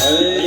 Hare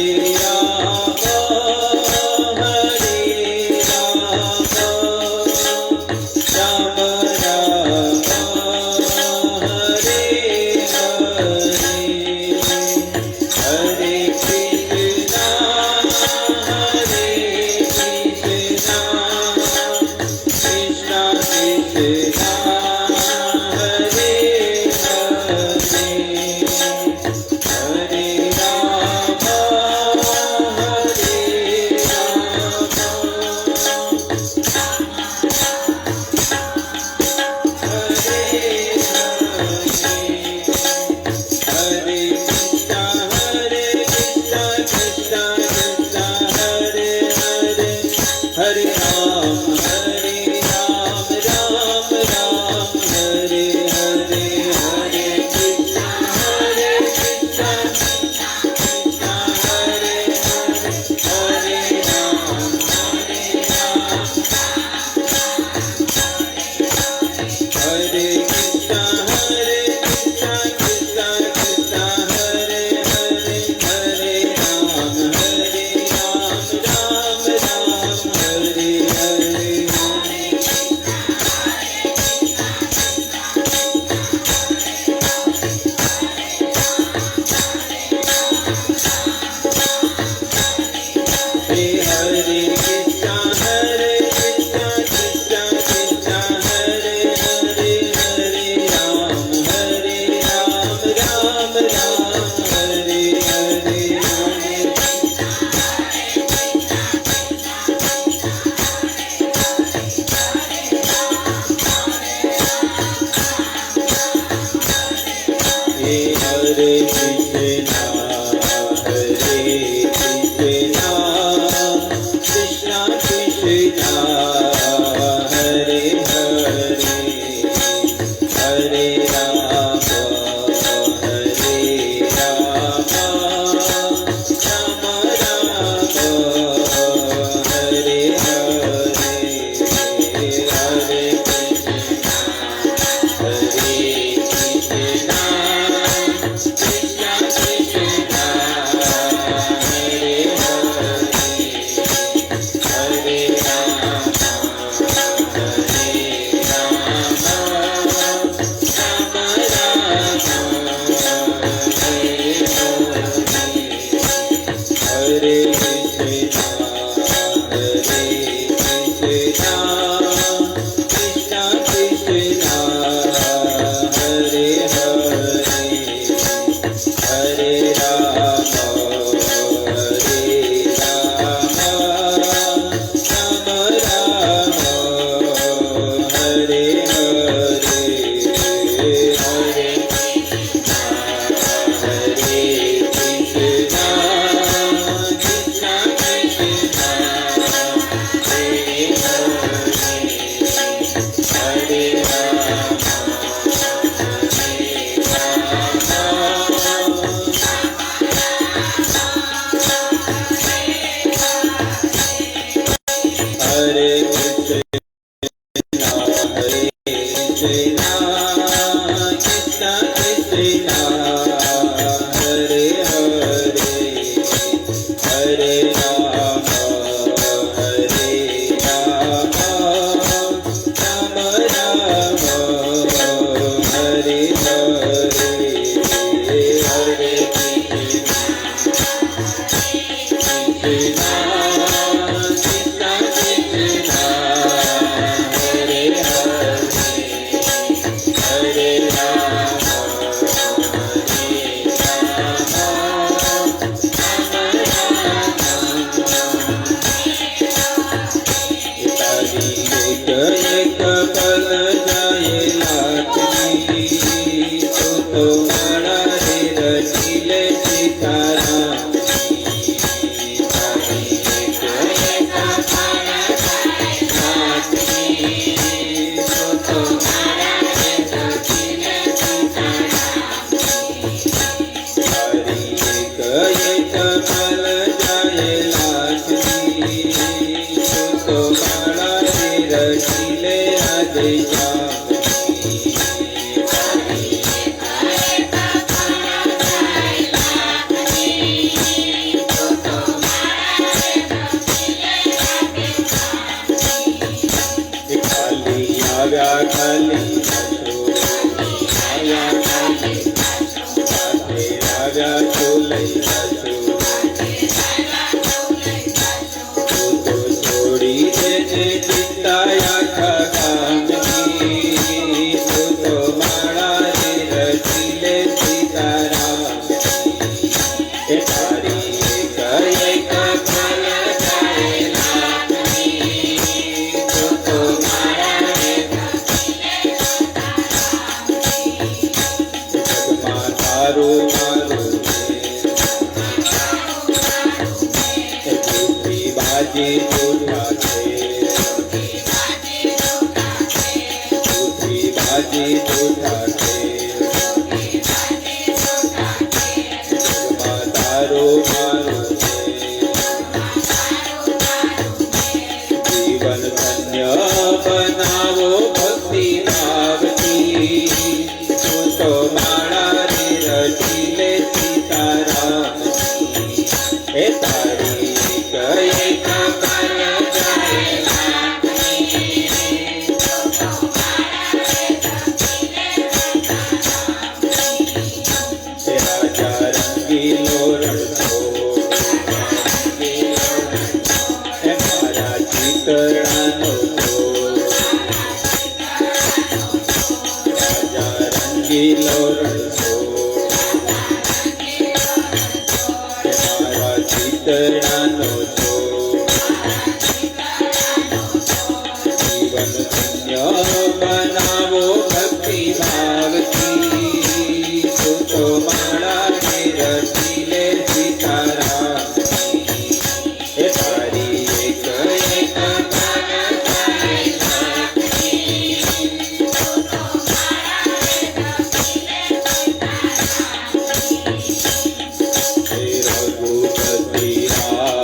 Raghupati Ram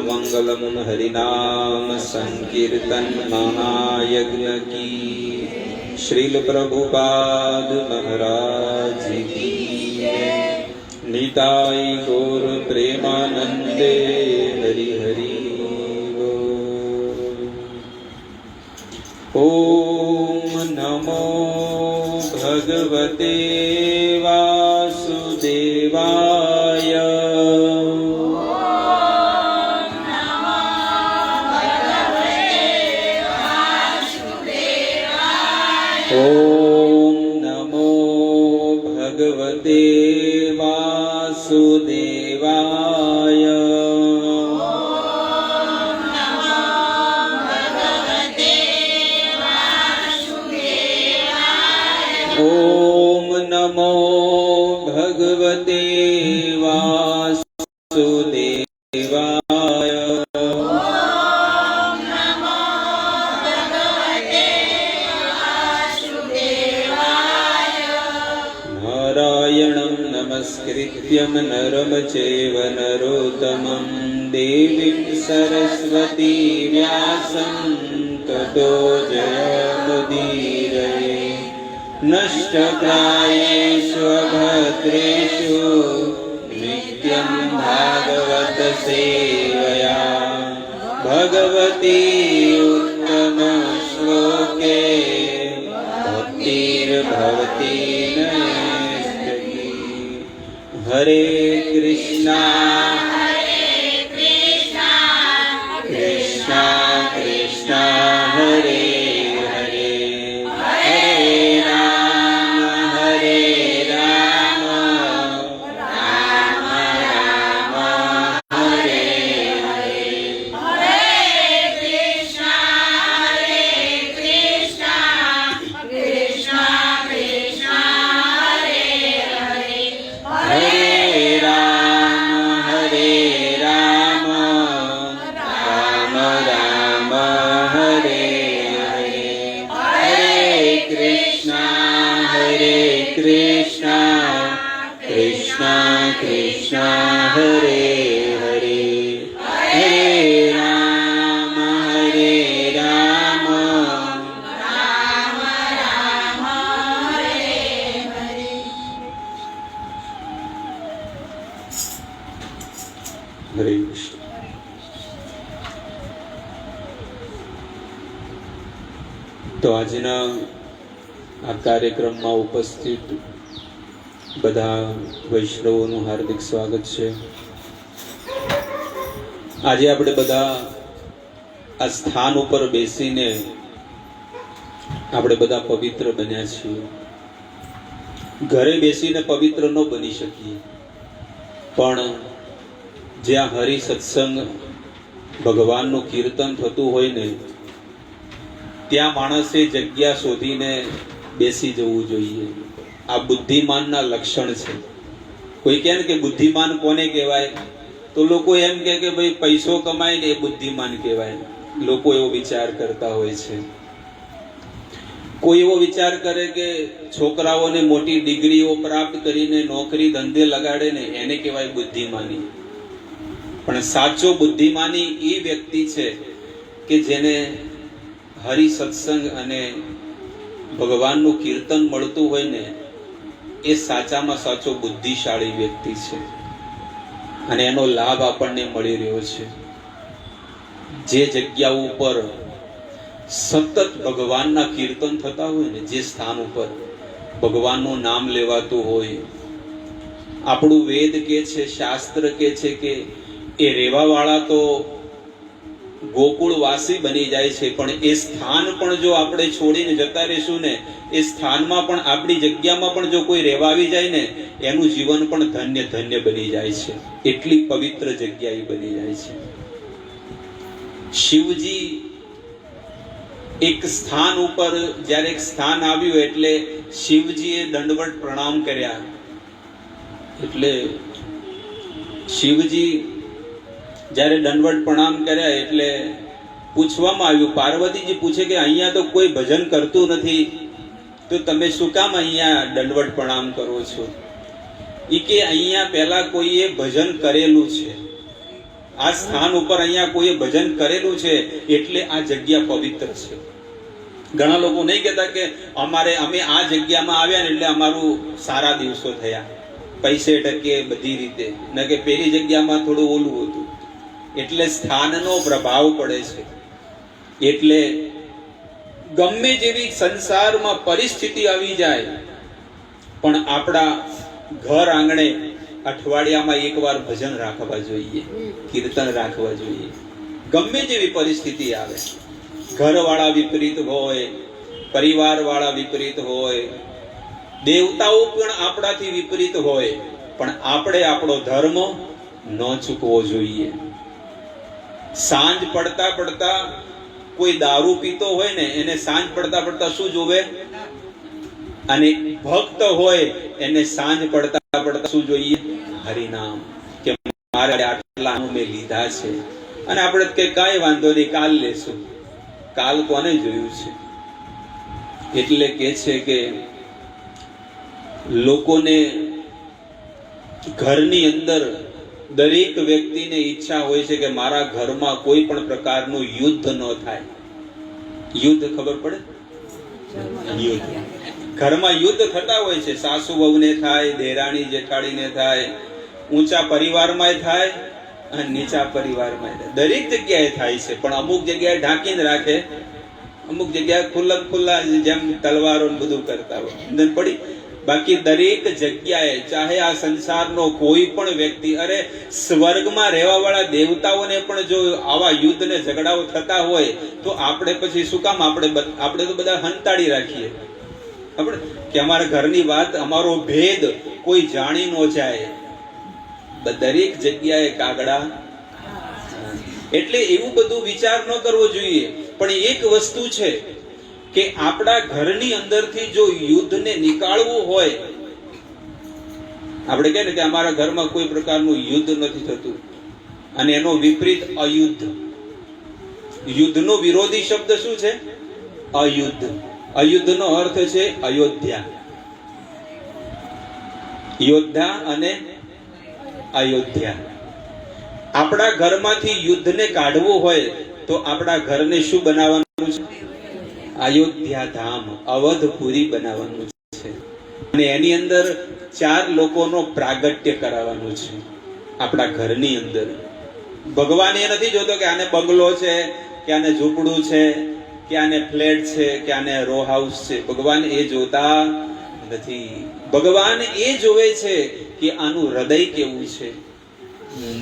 मंगलम हरिनाम संकीर्तन महायज्ञ की श्रील प्रभुपाद महाराज की निताई गौर प्रेमानंदे हरि हरि ओम नमो भगवते वासुदेवाय ओम नमो भगवते वासुदेवाय ओम नमो भगवते वासुदेवाय नारायणं नमस्कृत्यं नरं चैव नरोत्तमं देवीं सरस्वती व्यासं ततो जयमुदीरये नष्टप्रायेषु अभद्रेषु नित्यं भागवत सेवया भगवती उत्तम श्लोके भक्तिर्भवति नैष्ठिकी हरे कृष्णा कृष्णा कृष्णा हरे कृष्णा कृष्णा कृष्णा हरे हरे हरे राम राम राम हरे हरे। हरे कृष्ण। तो આજના આ કાર્યક્રમમાં ઉપસ્થિત બધા વૈષ્ણવોનું હાર્દિક સ્વાગત છે। આજે આપણે બધા આ સ્થાન ઉપર બેસીને આપણે બધા પવિત્ર બન્યા છીએ। ઘરે બેસીને પવિત્ર ન બની શકીએ, પણ જ્યાં હરિ સત્સંગ ભગવાનનું કીર્તન થતું હોય ને ત્યાં માણસે જગ્યા શોધીને બેસી જવું જોઈએ. આ બુદ્ધિમાનના લક્ષણ છે. કોઈ કહે ને કે બુદ્ધિમાન કોને કહેવાય, તો લોકો એમ કહે કે ભાઈ પૈસો કમાય ને એ બુદ્ધિમાન કહેવાય. લોકો એવો વિચાર કરતા હોય છે. કોઈ એવો વિચાર કરે કે છોકરાઓને મોટી ડિગ્રીઓ પ્રાપ્ત કરીને નોકરી ધંધે લગાડે ને એને કહેવાય બુદ્ધિમાની. પણ સાચો બુદ્ધિમાની એ વ્યક્તિ છે કે જેને હરિ સત્સંગ અને ભગવાનનું કીર્તન મળતું હોય ને એ સાચામાં સાચો બુદ્ધિશાળી વ્યક્તિ છે અને એનો લાભ આપણને મળી રહ્યો છે. જે જગ્યા ઉપર સતત ભગવાનના કીર્તન થતા હોય ને, જે સ્થાન ઉપર ભગવાનનું નામ લેવાતું હોય, આપણું વેદ કે છે, શાસ્ત્ર કે છે કે એ રહેવાવાળા તો ગોકુળવાસી બની જાય છે, પણ એ સ્થાન પણ જો આપણે છોડીને જતા રહીશું ને, એ સ્થાનમાં પણ આપણી જગ્યામાં પણ જો કોઈ રહેવા આવી જાય ને એનું જીવન પણ ધન્ય ધન્ય બની જાય છે. એટલી પવિત્ર જગ્યા એ બની જાય છે. શિવજી એક સ્થાન ઉપર જ્યારે એક સ્થાન આવ્યું એટલે શિવજીએ દંડવત પ્રણામ કર્યા. એટલે શિવજી જ્યારે દંડવત પ્રણામ કર્યા એટલે પૂછવામાં આવ્યું, પાર્વતીજી પૂછે કે અહીંયા તો કોઈ ભજન કરતું નથી, તો તમે શું કામ અહીંયા દંડવત પ્રણામ કરો છો? એ કે અહીંયા પહેલા કોઈએ ભજન કરેલું છે, આ સ્થાન ઉપર અહીંયા કોઈએ ભજન કરેલું છે એટલે આ જગ્યા પવિત્ર છે. ઘણા લોકો નહીં કહેતા કે અમે આ જગ્યામાં આવ્યા ને એટલે અમારું સારા દિવસો થયા, પૈસે ટકે બધી રીતે, ને કે પેલી જગ્યામાં થોડું ઓલું હતું. એટલે સ્થાનનો પ્રભાવ પડે છે. એટલે ગમે જેવી સંસારમાં પરિસ્થિતિ આવી જાય પણ આપણા ઘર આંગણે અઠવાડિયામાં એકવાર ભજન રાખવા જોઈએ, કીર્તન રાખવા જોઈએ. ગમે જેવી પરિસ્થિતિ આવે, ઘરવાળા વિપરીત હોય, પરિવારવાળા વિપરીત હોય, દેવતાઓ પણ આપણાથી વિપરીત હોય, પણ આપણે આપણો ધર્મ ન ચૂકવો જોઈએ. સાંજ પડતા પડતા કોઈ દારૂ પીતો હોય ને એને સાંજ પડતા પડતા શું જોવે? અને ભક્ત હોય એને સાંજ પડતા પડતા શું જોઈએ? હરિનામ. કે મારે આટલા મેં લીધા છે અને આપણે કે કાંઈ વાંધો નહીં, કાલ લેશું. કાલ કોને જોયું છે? એટલે કે છે કે લોકોને ઘરની અંદર દરેક વ્યક્તિને ઈચ્છા હોય છે કે મારા ઘરમાં કોઈ પણ પ્રકારનું યુદ્ધ ન થાય. યુદ્ધ ખબર પડે? યુદ્ધ ઘરમાં યુદ્ધ થતા હોય છે. સાસુ વહુને થાય, દેરાણી જેઠાણીને થાય, ઊંચા પરિવારમાં થાય અને નીચા પરિવારમાં થાય. દરેક જગ્યાએ થાય છે, પણ અમુક જગ્યાએ ઢાંકીને રાખે, અમુક જગ્યાએ ખુલ્લા જેમ તલવારો બધું કરતા હોય પડી. બાકી દરેક જગ્યાએ ચાહે આ સંસારનો કોઈ પણ વ્યક્તિ, અરે સ્વર્ગમાં રહેવા વાળા દેવતાઓને પણ જો આવા યુદ્ધ ને ઝઘડાઓ થતા હોય તો આપણે પછી શું કામ આપણે તો બધા હંતાડી રાખીએ આપણે કે અમારા ઘરની વાત, અમારો ભેદ કોઈ જાણી ન જાય. દરેક જગ્યાએ કાગડા. એટલે એવું બધું વિચાર ન કરવો જોઈએ. પણ એક વસ્તુ છે કે આપણા ઘરની અંદરથી જો યુદ્ધને નીકાળવું હોય, આપણે કહે ને કે અમારા ઘરમાં કોઈ પ્રકારનું યુદ્ધ નથી થતું, અને એનો વિપરીત અયુદ્ધ. યુદ્ધનો વિરોધી શબ્દ શું છે? અયુદ્ધ. અયુદ્ધનો અર્થ છે અયોધ્યા. યોદ્ધા અને અયોધ્યા. આપણા ઘરમાંથી યુદ્ધને કાઢવું હોય તો આપણા ઘરને શું બનાવવાનું છે? અયોધ્યા ધામ, અવધપુરી બનાવવાનું છે. અને એની અંદર 4 લોકોનો પ્રાગટ્ય કરાવવાનું છે આપણા ઘરની અંદર. ભગવાન એ નથી જોતો કે આને બંગલો છે, કે આને ઝૂંપડું છે, કે આને ફ્લેટ છે, કે આને રો હાઉસ છે. ભગવાન એ જોતા નથી. ભગવાન એ જોવે છે કે આનું હૃદય કેવું છે.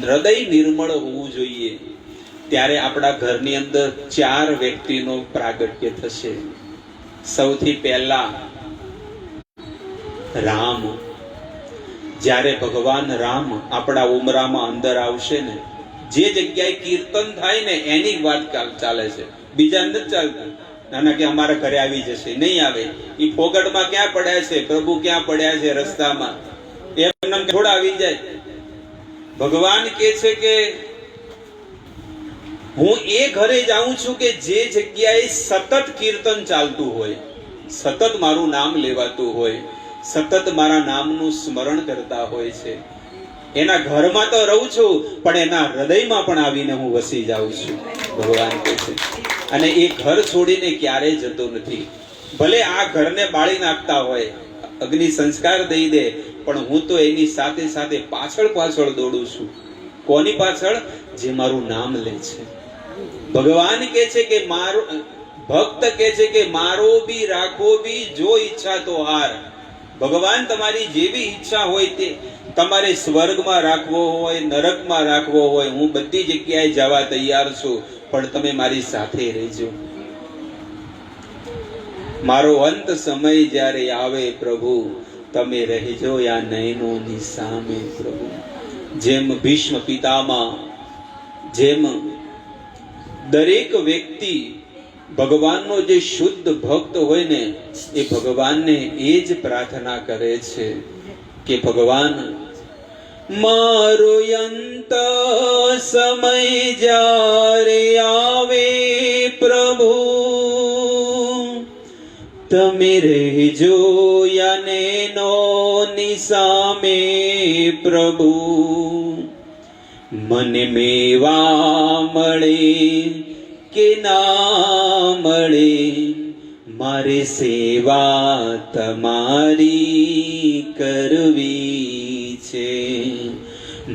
હૃદય નિર્મળ હોવું જોઈએ. ત્યારે આપણા ઘરની અંદર 4 વ્યક્તિનો પ્રાગટ્ય થશે. સૌથી પહેલા રામ. જ્યારે ભગવાન રામ આપણા ઉમરામાં અંદર આવશે ને જે જગ્યાએ કીર્તન થાય ને એની વાત ચાલે છે, બીજા નથી ચાલતું. નાના કે અમારા ઘરે આવી જશે, નહીં આવે. એ ફોગટમાં ક્યાં પડ્યા છે, પ્રભુ ક્યાં પડ્યા છે રસ્તામાં, એમ થોડા આવી જાય. ભગવાન કે છે કે હું એ ઘરે જાઉં છું કે જે જગ્યાએ સતત કીર્તન ચાલતું હોય, સતત મારું નામ લેવાતું હોય, સતત મારા નામનું સ્મરણ કરતા હોય છે. એના ઘરમાં તો રહું છું, પણ એના હૃદયમાં પણ આવીને હું વસી જાઉં છું, ભગવાન કહે છે. અને એ ઘર છોડીને ક્યારેય જતો નથી. ભલે આ ઘરને બાળી નાખતા હોય, અગ્નિ સંસ્કાર દઈ દે, પણ હું તો એની સાથે સાથે પાછળ પાછળ દોડું છું. કોની પાછળ? જે મારું નામ લે છે. ભગવાન કહે છે કે મારો ભક્ત કહે છે કે મારો બી રાખો બી જો ઈચ્છા તો હાર. ભગવાન તમારી જેવી ઈચ્છા હોય તે, તમારે સ્વર્ગમાં રાખવો હોય, નરકમાં રાખવો હોય, હું બધી જગ્યાએ જવા તૈયાર છું, પણ તમે મારી સાથે રહેજો. મારો અંત સમય જ્યારે આવે પ્રભુ, તમે રહેજો યા નયનોની સામે પ્રભુ. જેમ ભીષ્મ પિતામાં, જેમ દરેક વ્યક્તિ ભગવાનનો જે શુદ્ધ ભક્ત હોય ને, એ ભગવાનને એ જ પ્રાર્થના કરે છે કે ભગવાન મારો અંત સમય જ્યારે આવે પ્રભુ, તમે રહેજો યા નયનોની સામે પ્રભુ. મને મેવા મળે કે ના મળે, મારે સેવા તમારી કરવી છે.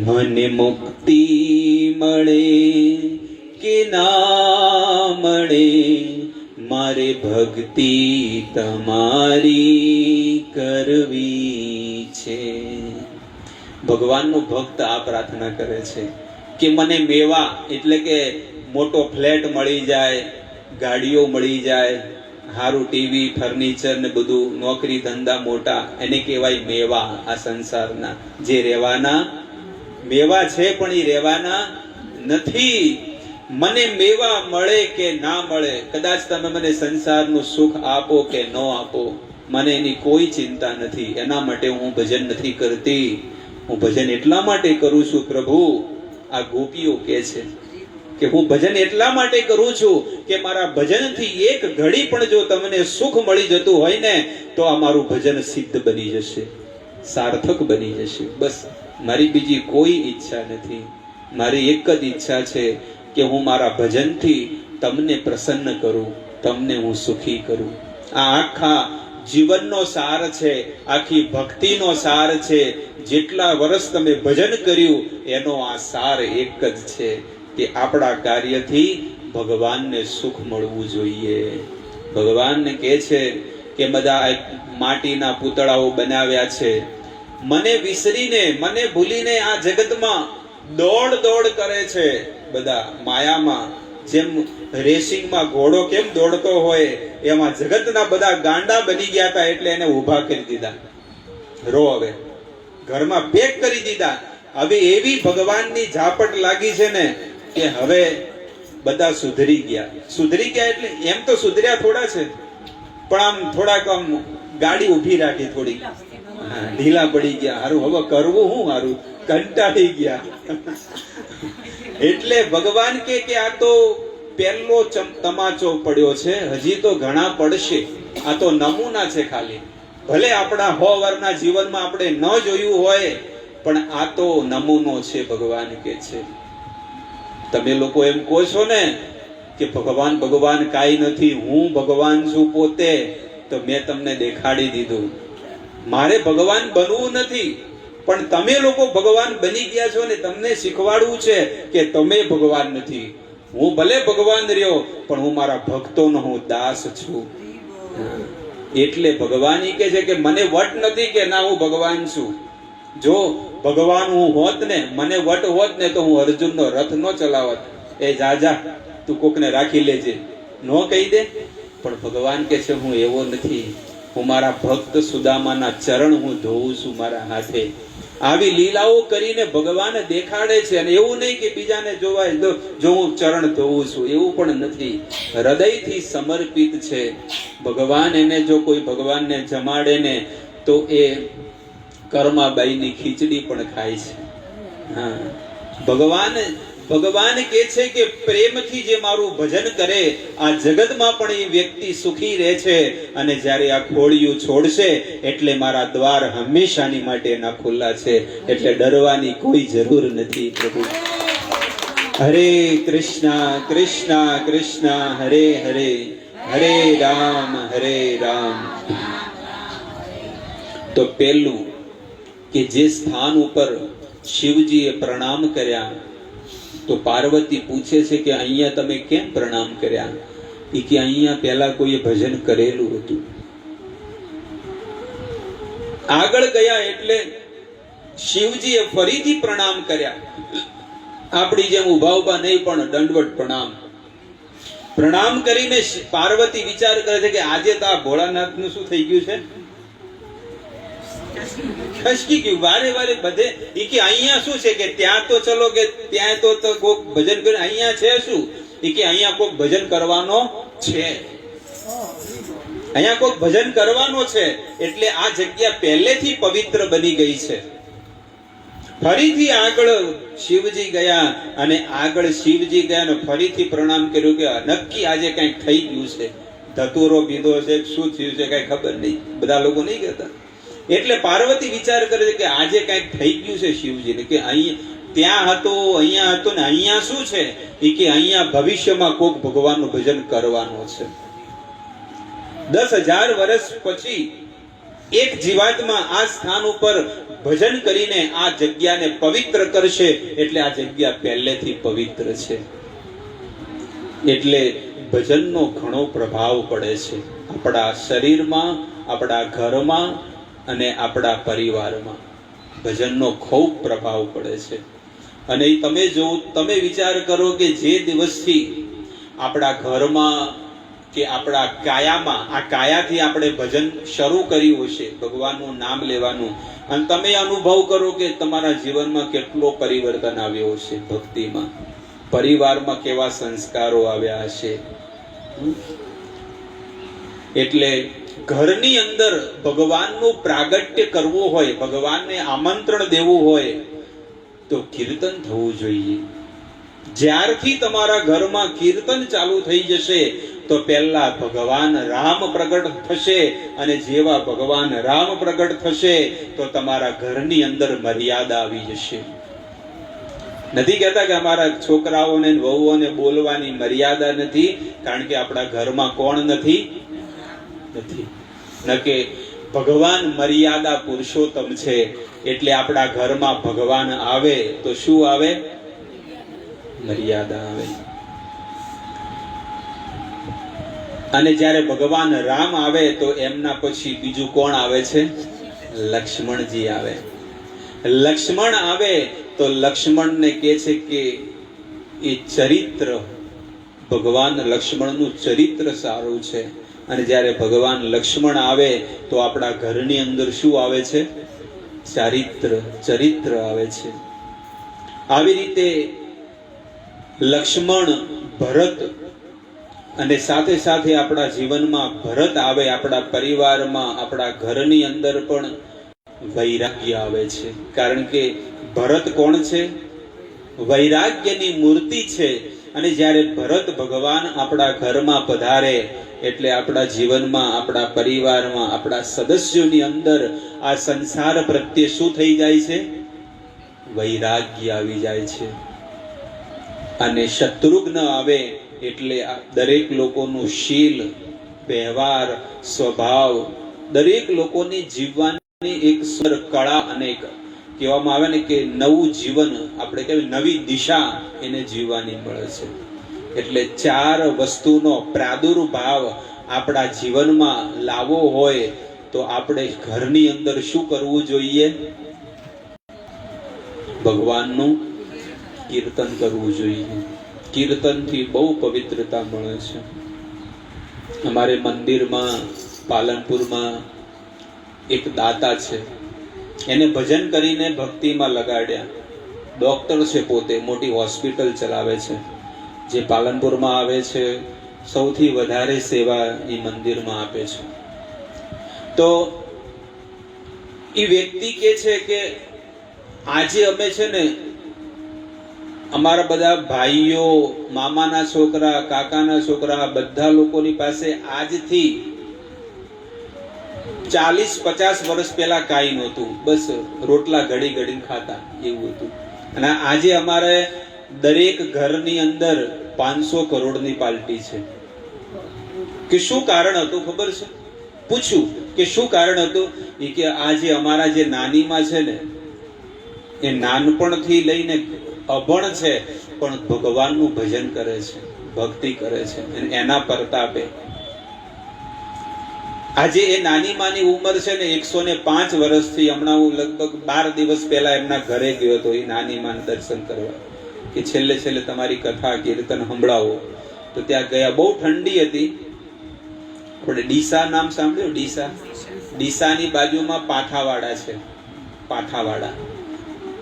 મને મુક્તિ મળે કે ના મળે, મારે ભક્તિ તમારી કરવી છે. ભગવાનનો ભક્ત આ પ્રાર્થના કરે છે કે મને મેવા એટલે કે મોટો ફ્લેટ મળી જાય, ગાડીઓ મળી જાય, સારું ટીવી, ફર્નિચર ને બધું, નોકરી ધંધા મોટા, એને કહેવાય મેવા. આ સંસારના જે રહેવાના મેવા છે, પણ એ રહેવાના નથી. મને મેવા મળે કે ના મળે, કદાચ તમે મને સંસારનું સુખ આપો કે ન આપો, મને એની કોઈ ચિંતા નથી. એના માટે હું ભજન નથી કરતી. હું ભજન એટલા માટે કરું છું પ્રભુ, આ ગોપીઓ કહે છે કે હું ભજન એટલા માટે કરું છું કે મારા ભજનથી એક ઘડી પણ જો તમને સુખ મળી જતું હોય ને, તો આ મારું ભજન સિદ્ધ બની જશે, સાર્થક બની જશે. બસ મારી બીજી કોઈ ઈચ્છા નથી. મારી એક જ ઈચ્છા છે કે હું મારા ભજનથી તમને પ્રસન્ન કરું, તમને હું સુખી કરું. આ આખા જીવનનો સાર છે, આખી ભક્તિનો સાર છે. જેટલા વર્ષ તમે ભજન કર્યું એનો આ સાર એક જ છે કે આપણા કાર્યથી ભગવાનને સુખ મળવું જોઈએ. ભગવાનને કહે છે કે બધા માટીના પૂતળાઓ બનાવ્યા છે, મને વિસરીને, મને ભૂલીને આ જગતમાં દોડ દોડ કરે છે બધા માયામાં. જેમ રેસિંગમાં ઘોડો કેમ દોડતો હોય, એમાં જગતના બધા ગાંડા બની ગયા હતા, એટલે એને ઊભા કરી દીધા. રો હવે ઘરમાં પેક કરી દીધા. હવે એવી ભગવાનની ઝાપટ લાગી છે ને કે હવે બધા સુધરી ગયા. સુધરી ગયા એટલે એમ તો સુધર્યા થોડા છે, પણ આમ થોડાક આમ ગાડી ઊભી રાખી, થોડી ઢીલા પડી ગયા. હારું હવે કરવું હું, હારું કંટાળી ગયા. એટલે ભગવાન કે આ તો પહેલો તમાચો પડ્યો છે, હજી તો ઘણા પડશે. આ તો નમૂના છે ખાલી. ભલે આપણા 100 વર્ષના જીવનમાં આપણે ન જોયું હોય, પણ આ તો નમૂનો છે. ભગવાન કે છે તમે લોકો એમ કહો છો ને કે ભગવાન ભગવાન કાંઈ નથી, હું ભગવાન છું પોતે, તો મેં તમને દેખાડી દીધું. મારે ભગવાન બનવું નથી, પણ તમે લોકો ભગવાન બની ગયા છો ને તમને શીખવાડવું છે કે તમે ભગવાન નથી. હું ભલે ભગવાન રહ્યો, પણ હું મારા ભક્તોનો હું દાસ છું. એટલે ભગવાન કહે છે કે મને વટ નથી કે ના હું ભગવાન છું. જો ભગવાન હું હોત ને, મને વટ હોત ને, તો હું અર્જુનનો રથ ન ચલાવત. એ જા તું કોકને રાખી લેજે, નો કહી દે. પણ ભગવાન કહે છે હું એવો નથી. હું મારા ભક્ત સુદામાના ચરણ હું ધોઉં છું મારા હાથે. આવી લીલાઓ કરીને ભગવાન દેખાડે છે. અને એવું નહીં કે બીજાને જોવાય જો હું ચરણ ધોઉં છું, એવું પણ નથી. હૃદયથી સમર્પિત છે ભગવાન. એને જો કોઈ ભગવાનને જમાડે ને તો એ કર્માબાઈની ખીચડી પણ ખાય છે. હા, ભગવાન કહે છે કે પ્રેમથી જે મારું ભજન કરે આ જગતમાં પણ એ વ્યક્તિ સુખી રહે છે. અને જ્યારે આ ખોડિયું છોડશે એટલે મારા દ્વાર હંમેશાની માટે એના ખુલ્લા છે. એટલે ડરવાની કોઈ જરૂર નથી પ્રભુ. હરે કૃષ્ણ કૃષ્ણ કૃષ્ણ હરે હરે, હરે રામ. તો પહેલું કે જે સ્થાન ઉપર શિવજીએ પ્રણામ કર્યા તો પાર્વતી પૂછે છે કે અહીંયા તમે કેમ પ્રણામ કર્યા? એ કે અહીંયા પહેલા કોઈએ ભજન કરેલું હતું. આગળ ગયા એટલે શિવજીએ ફરીથી પ્રણામ કર્યા. આપણી જેમ ઉભા ઉભા નહીં, પણ દંડવત પ્રણામ કરીને પાર્વતી વિચાર કરે છે કે આજે તો આ ભોળાનાથ નું શું થઈ ગયું છે? ખસકી ગયું. વારે વારે બધે ઈ કે અહીંયા શું છે કે ત્યાં તો ચલો કે ત્યાં તો કોક ભજન કરે, અહીંયા છે શું? ઈ કે અહીંયા કોક ભજન કરવાનો છે, અહીંયા કોક ભજન કરવાનો છે. એટલે આ જગ્યા પહેલેથી પવિત્ર બની ગઈ છે. ફરીથી આગળ શિવજી ગયા અને આગળ શિવજી ગયા અને ફરીથી પ્રણામ કર્યું કે નક્કી આજે કંઈક થઈ ગયું છે. ધતુરો પીધો છે, શું થયું છે કઈ ખબર નહીં, બધા લોકો નહીં કહેતા. એટલે પાર્વતી વિચાર કરે છે કે આજે કંઈક થઈ ગયું છે શિવજીને, કે અહીં ત્યાં હતો અહીંયા હતો ને અહીંયા શું છે? એ કે અહીંયા ભવિષ્યમાં કોક ભગવાનનું ભજન કરવાનું છે. 10,000 વર્ષ પછી એક જીવાત્મા આ સ્થાન ઉપર ભજન કરીને આ જગ્યાને પવિત્ર કરશે. એટલે આ જગ્યા પહેલેથી પવિત્ર છે. એટલે ભજનનો ઘણો પ્રભાવ પડે છે આપણા શરીરમાં, આપણા ઘરમાં અને આપણા પરિવારમાં. ભજનનો ખૂબ પ્રભાવ પડે છે. અને તમે વિચાર કરો કે જે દિવસથી આપણા ઘરમાં કે આપણા કાયામાં, આ કાયાથી આપણે ભજન શરૂ કર્યું હશે, ભગવાનનું નામ લેવાનું, અને તમે અનુભવ કરો કે તમારા જીવનમાં કેટલો પરિવર્તન આવ્યો હશે ભક્તિમાં, પરિવારમાં કેવા સંસ્કારો આવ્યા હશે. એટલે ઘરની અંદર ભગવાનનું પ્રાગટ્ય કરવું હોય, ભગવાનને આમંત્રણ દેવું હોય તો કીર્તન થવું જોઈએ. જ્યારથી તમારા ઘરમાં કીર્તન ચાલુ થઈ જશે તો પહેલા ભગવાન રામ પ્રગટ થશે. અને જેવા ભગવાન રામ પ્રગટ થશે તો તમારા ઘરની અંદર મર્યાદા આવી જશે. નથી કહેતા કે અમારા છોકરાઓને વહુઓને બોલવાની મર્યાદા નથી, કારણ કે આપણા ઘરમાં કોણ નથી? ન કે ભગવાન મર્યાદા પુરુષોત્તમ છે. એટલે આપણા ઘરમાં ભગવાન આવે તો શું આવે? મર્યાદા આવે. અને જ્યારે ભગવાન રામ આવે તો એમના પછી બીજું કોણ આવે છે? લક્ષ્મણજી આવે. લક્ષ્મણ આવે તો લક્ષ્મણને કહે છે કે એ ચરિત્ર, ભગવાન લક્ષ્મણનું ચરિત્ર સારું છે. અને જ્યારે ભગવાન લક્ષ્મણ આવે તો આપણા ઘરની અંદર શું આવે છે? ચરિત્ર આવે છે. આવી રીતે લક્ષ્મણ, ભરત, અને સાથે સાથે આપણા જીવનમાં ભરત આવે, આપણા પરિવારમાં, આપણા ઘરની અંદર પણ વૈરાગ્ય આવે છે. કારણ કે ભરત કોણ છે? વૈરાગ્યની મૂર્તિ છે. અને જ્યારે ભરત ભગવાન આપણા ઘરમાં પધારે એટલે આપણા જીવનમાં, આપણા પરિવારમાં, આપણા સદસ્યોની અંદર આ સંસાર પ્રત્યે શું થઈ જાય છે? વૈરાગ્ય આવી જાય છે. અને શત્રુઘ્ન આવે એટલે દરેક લોકોનું શીલ, વ્યવહાર, સ્વભાવ, દરેક લોકોની જીવવાની એક સુંદર કળા અને કહેવામાં આવે ને કે નવું જીવન, આપણે કહેવાય નવી દિશા એને જીવવાની મળે છે. એટલે 4 વસ્તુનો પ્રાદુર્ભાવ આપણા જીવનમાં લાવવો હોય તો આપણે ઘરની અંદર શું કરવું જોઈએ? ભગવાનનું કીર્તન કરવું જોઈએ. કીર્તનથી બહુ પવિત્રતા મળે છે. અમારે મંદિરમાં પાલનપુરમાં એક દાતા છે, એને ભજન કરીને ભક્તિમાં લગાડ્યા. ડોક્ટર છે, પોતે મોટી હોસ્પિટલ ચલાવે છે, જે પાલનપુરમાં આવે છે સૌથી વધારે સેવા એ મંદિરમાં આપે છે. તો એ વ્યક્તિ કહે છે કે આજે અમે છે ને અમારા બધા ભાઈઓ, મામાના છોકરા, કાકાના છોકરા, બધા લોકોની પાસે આજથી 40-50 વર્ષ પહેલા કાંઈ નહોતું, બસ રોટલા ઘડી ઘડી ખાતા, એવું હતું. અને આજે અમારે દરેક ઘરની અંદર 500 કરોડની પાર્ટી છે. કે શું કારણ હતું ખબર છે? પૂછ્યું કે શું કારણ હતું? એ કે આજે અમારા જે નાનીમાં છે ને એ નાનપણથી લઈને અભણ છે, પણ ભગવાનનું ભજન કરે છે, ભક્તિ કરે છે, એના પ્રતાપે આજે એ નાની માની ઉંમર છે ને 105 વર્ષથી. હમણાં હું લગભગ 12 દિવસ પહેલા એમના ઘરે ગયો હતો એ નાની માને દર્શન કરવા, કે છેલ્લે છેલ્લે તમારી કથા કીર્તન સંભળાવો. તો ત્યાં ગયા, બહુ ઠંડી હતી. આપણે ડીસા નામ સાંભળ્યું? ડીસાની બાજુમાં પાઠાવાડા છે, પાઠાવાડા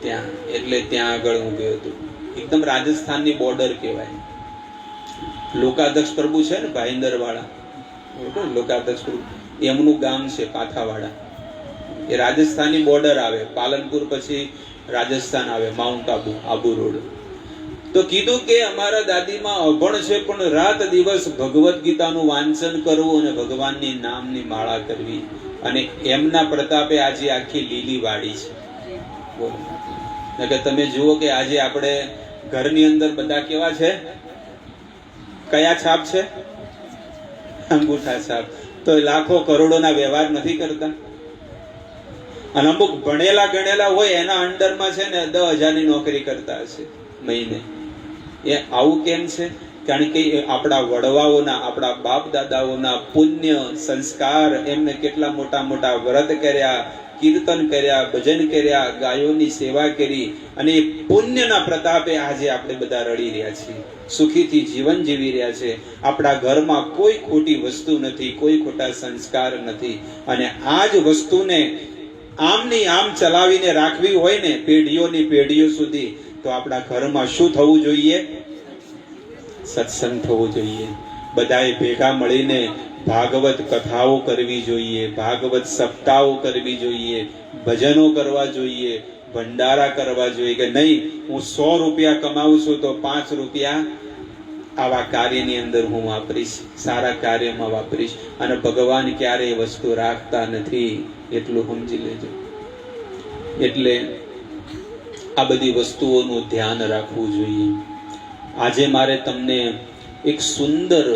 ત્યાં, એટલે ત્યાં આગળ હું ગયો હતો. એકદમ રાજસ્થાનની બોર્ડર કહેવાય. લોકાધક્ષ પ્રભુ છે ને ભાઈંદર વાળા, લોકાધક્ષ પ્રભુ, એમનું ગામ છે પાથાવાડા. એ રાજસ્થાનની બોર્ડર આવે, પાલનપુર પછી રાજસ્થાન આવે, માઉન્ટ આબુ રોડ. તો કીધું કે અમારા દાદીમાં અભણ છે, પણ રાત દિવસ ભગવદ્ ગીતાનું વાંચન કરવું અને ભગવાનની નામની માળા કરવી, અને એમના પ્રતાપે આજે આખી લીલી વાડી છે. બોલો, કે તમે જુઓ કે આજે આપણે ઘરની અંદર બધા કેવા છે? કયા છાપ છે? અંગૂઠા છાપ. તો લાખો કરોડોના વ્યવહાર નથી કરતા. અને અમુક ભણેલા ગણેલા હોય એના અંડરમાં છે ને 10,000 ની નોકરી કરતા હશે મહિને. એ આવું કેમ છે? કારણ કે આપણા વડવાઓના, આપણા બાપ દાદાઓના પુણ્ય સંસ્કાર, એમને કેટલા મોટા મોટા વ્રત કર્યા, કીર્તન કર્યા, ભજન કર્યા, ગાયોની સેવા કરી, અને એ પુણ્યના પ્રતાપે આજે આપણે બધા રડી રહ્યા છીએ, સુખીથી જીવન જીવી રહ્યા છે. આપણા ઘરમાં કોઈ ખોટી વસ્તુ નથી, કોઈ ખોટા સંસ્કાર નથી. અને આ જ વસ્તુને આમની આમ ચલાવીને રાખવી હોય ને પેઢીઓની પેઢીઓ સુધી, તો આપણા ઘરમાં શું થવું જોઈએ? સત્સંગ થવો જોઈએ. બધાએ ભેગા મળીને ભાગવત કથાઓ કરવી જોઈએ, ભાગવત સપ્તાહો કરવી જોઈએ, ભજનો કરવા જોઈએ, ભંડારા કરવા જોઈએ. કે નહીં, હું 100 રૂપિયા કમાવું છું તો 5 રૂપિયા આવા કાર્યની અંદર હું વાપરીશ, સારા કાર્યમાં વાપરીશ. અને ભગવાન ક્યારેય વસ્તુ રાખતા નથી, એટલું સમજી લેજો. એટલે આ બધી વસ્તુઓનું ધ્યાન રાખવું જોઈએ. આજે મારે તમને એક સુંદર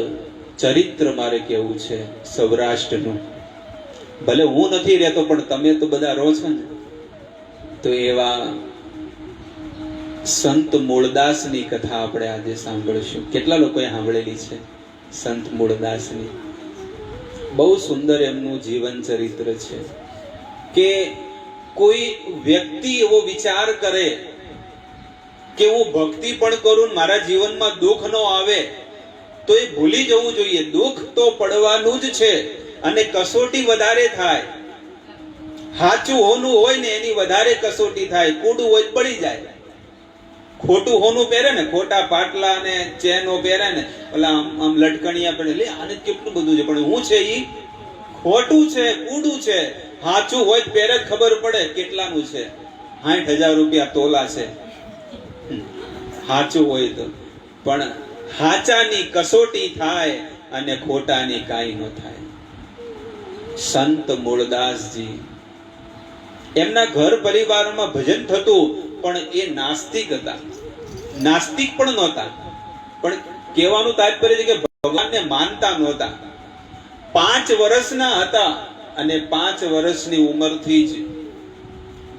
ચરિત્ર મારે કેવું છે સૌરાષ્ટ્રનું. ભલે હું નથી રહેતો, પણ તમે તો બધા રહો છો ને. તો એવા સંત મૂળદાસની કથા આપણે આજે સાંભળીશું. કેટલા લોકોએ સાંભળેલી છે સંત મૂળદાસની? બહુ સુંદર એમનું જીવન ચરિત્ર છે. કે કોઈ વ્યક્તિ એવો વિચાર કરે કે હું ભક્તિ પણ કરું, મારા જીવનમાં દુઃખ ન આવે, તો એ ભૂલી જવું જોઈએ. દુઃખ તો પડવાનું જ છે, અને કસોટી વધારે થાય. સાચું હોનું હોય ને એની વધારે કસોટી થાય. કૂડું હોય પડી જાય. ખોટું હોનું પહેરે ને, ખોટા પાટલા ને ચેનો પહેરે ને, ઓલા આમ લટકણિયા પડે, લે આને કેટલું બધું છે, પણ હું છે ઈ ખોટું છે, કૂડું છે. સાચું હોય પહેરે જ ખબર પડે કેટલાનું છે. 60,000 રૂપિયા તોલા છે સાચું હોય તો. પણ સાચાની કસોટી થાય અને ખોટાની કાંઈ ન થાય. સંત મૂળદાસજી, એમના ઘર પરિવારમાં ભજન થતું, પણ એ નાસ્તિક હતા. નાસ્તિક પણ નહોતા, પણ કહેવાનું તાત્પર્ય છે કે ભગવાનને માનતા નહોતા. 5 વર્ષના હતા અને 5 વર્ષની ઉંમરથી જ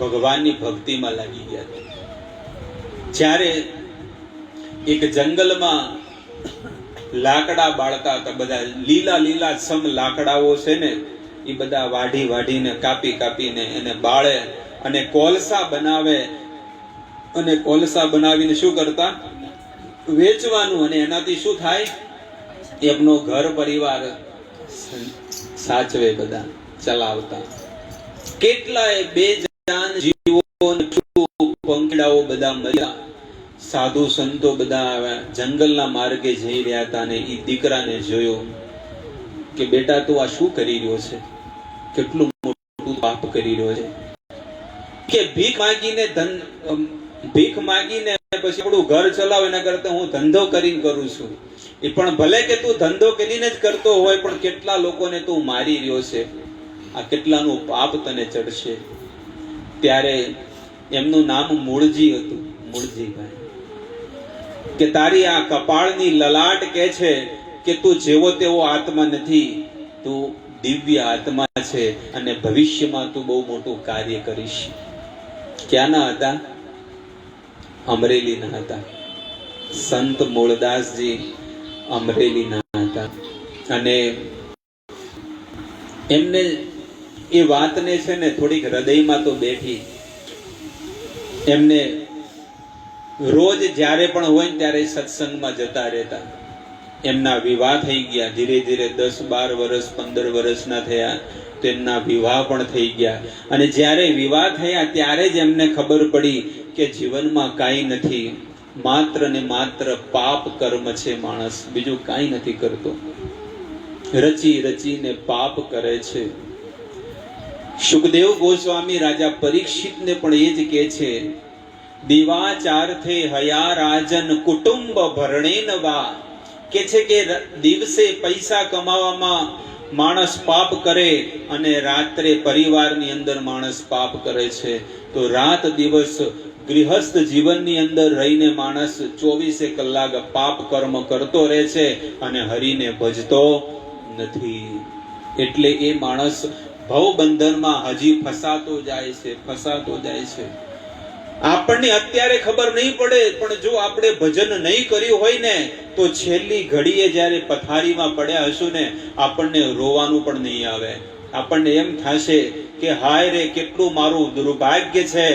ભગવાનની ભક્તિમાં લાગી ગયા હતા. જ્યારે એક જંગલમાં લાકડા બાળતા હતા, બધા લીલા લીલા સમ લાકડાઓ છે ને, એ બધા વાઢીને કાપી કાપીને એને બાળે અને કોલસા બનાવે. અને કોલસા બનાવીને શું કરતા? વેચવાનું. અને એનાથી શું થાય? એમનો ઘર પરિવાર સાચવે બધા ચલાવતા. કેટલાય બેજાન જીવો પંખીડાઓ બધા મર્યા. સાધુ સંતો બધા જંગલના માર્ગે જઈ રહ્યા હતા ને એ દીકરાને જોયો કે બેટા તું આ શું કરી રહ્યો છે, કેટલું મોટું પાપ કરી રહ્યો છે કે ભીખ માગીને પછી આપણું ઘર ચલાવે એના કરતા હું ધંધો કરીને કરું છું. એ પણ ભલે કે તું ધંધો કરીને જ કરતો હોય, પણ કેટલા લોકોને તું મારી રહ્યો છે, આ કેટલાનું પાપ તને ચડશે. ત્યારે એમનું નામ મૂળજી હતું. મૂળજીભાઈ કે તારી આ કપાળની લલાટ કે છે કે તું જેવો તેવો આત્મા નથી, તું દિવ્ય આત્મા છે અને ભવિષ્યમાં તું બહુ મોટું કાર્ય કરીશ. ક્યાંના હતા? અમરેલીના હતા. સંત મૂળદાસજી અમરેલીના હતા. અને એમને એ વાતને છે ને થોડીક હૃદયમાં તો બેઠી. એમને રોજ જ્યારે પણ હોય ત્યારે સત્સંગમાં જતા રહેતા. એમના વિવાહ થઈ ગયા. ધીરે ધીરે 10-12 વર્ષ 15 વર્ષના થયા તો એમના વિવાહ પણ થઈ ગયા. અને જ્યારે વિવાહ થયા ત્યારે જ એમને ખબર પડી કે જીવનમાં કાંઈ નથી, માત્ર ને માત્ર પાપ કર્મ છે. માણસ બીજું કાંઈ નથી કરતો, રચી રચીને પાપ કરે છે. સુખદેવ ગોસ્વામી રાજા પરીક્ષિતને પણ એ જ કહે છે, દિવાચાર્થે હયા રાજન કુટુંબ ભરણેન વા. કે છે કે દિવસે પૈસા કમાવામાં માણસ પાપ કરે અને રાત્રે પરિવારની અંદર માણસ પાપ કરે છે. તો રાત દિવસ ગૃહસ્થ જીવનની અંદર રહીને માણસ 24 કલાક પાપ કર્મ કરતો રહે છે અને હરિને ભજતો નથી. એટલે એ માણસ ભવબંધનમાં હજી ફસાતો જાય છે, ફસાતો જાય છે. આપણને અત્યારે ખબર નહીં પડે, પણ જો આપણે ભજન નહીં કર્યું હોય ને તો છેલ્લી ઘડીએ જ્યારે પથારીમાં પડ્યા હશું ને આપણને રોવાનું પણ નહીં આવે. આપણને એમ થશે કે હાય રે, કેટલું મારું દુર્ભાગ્ય છે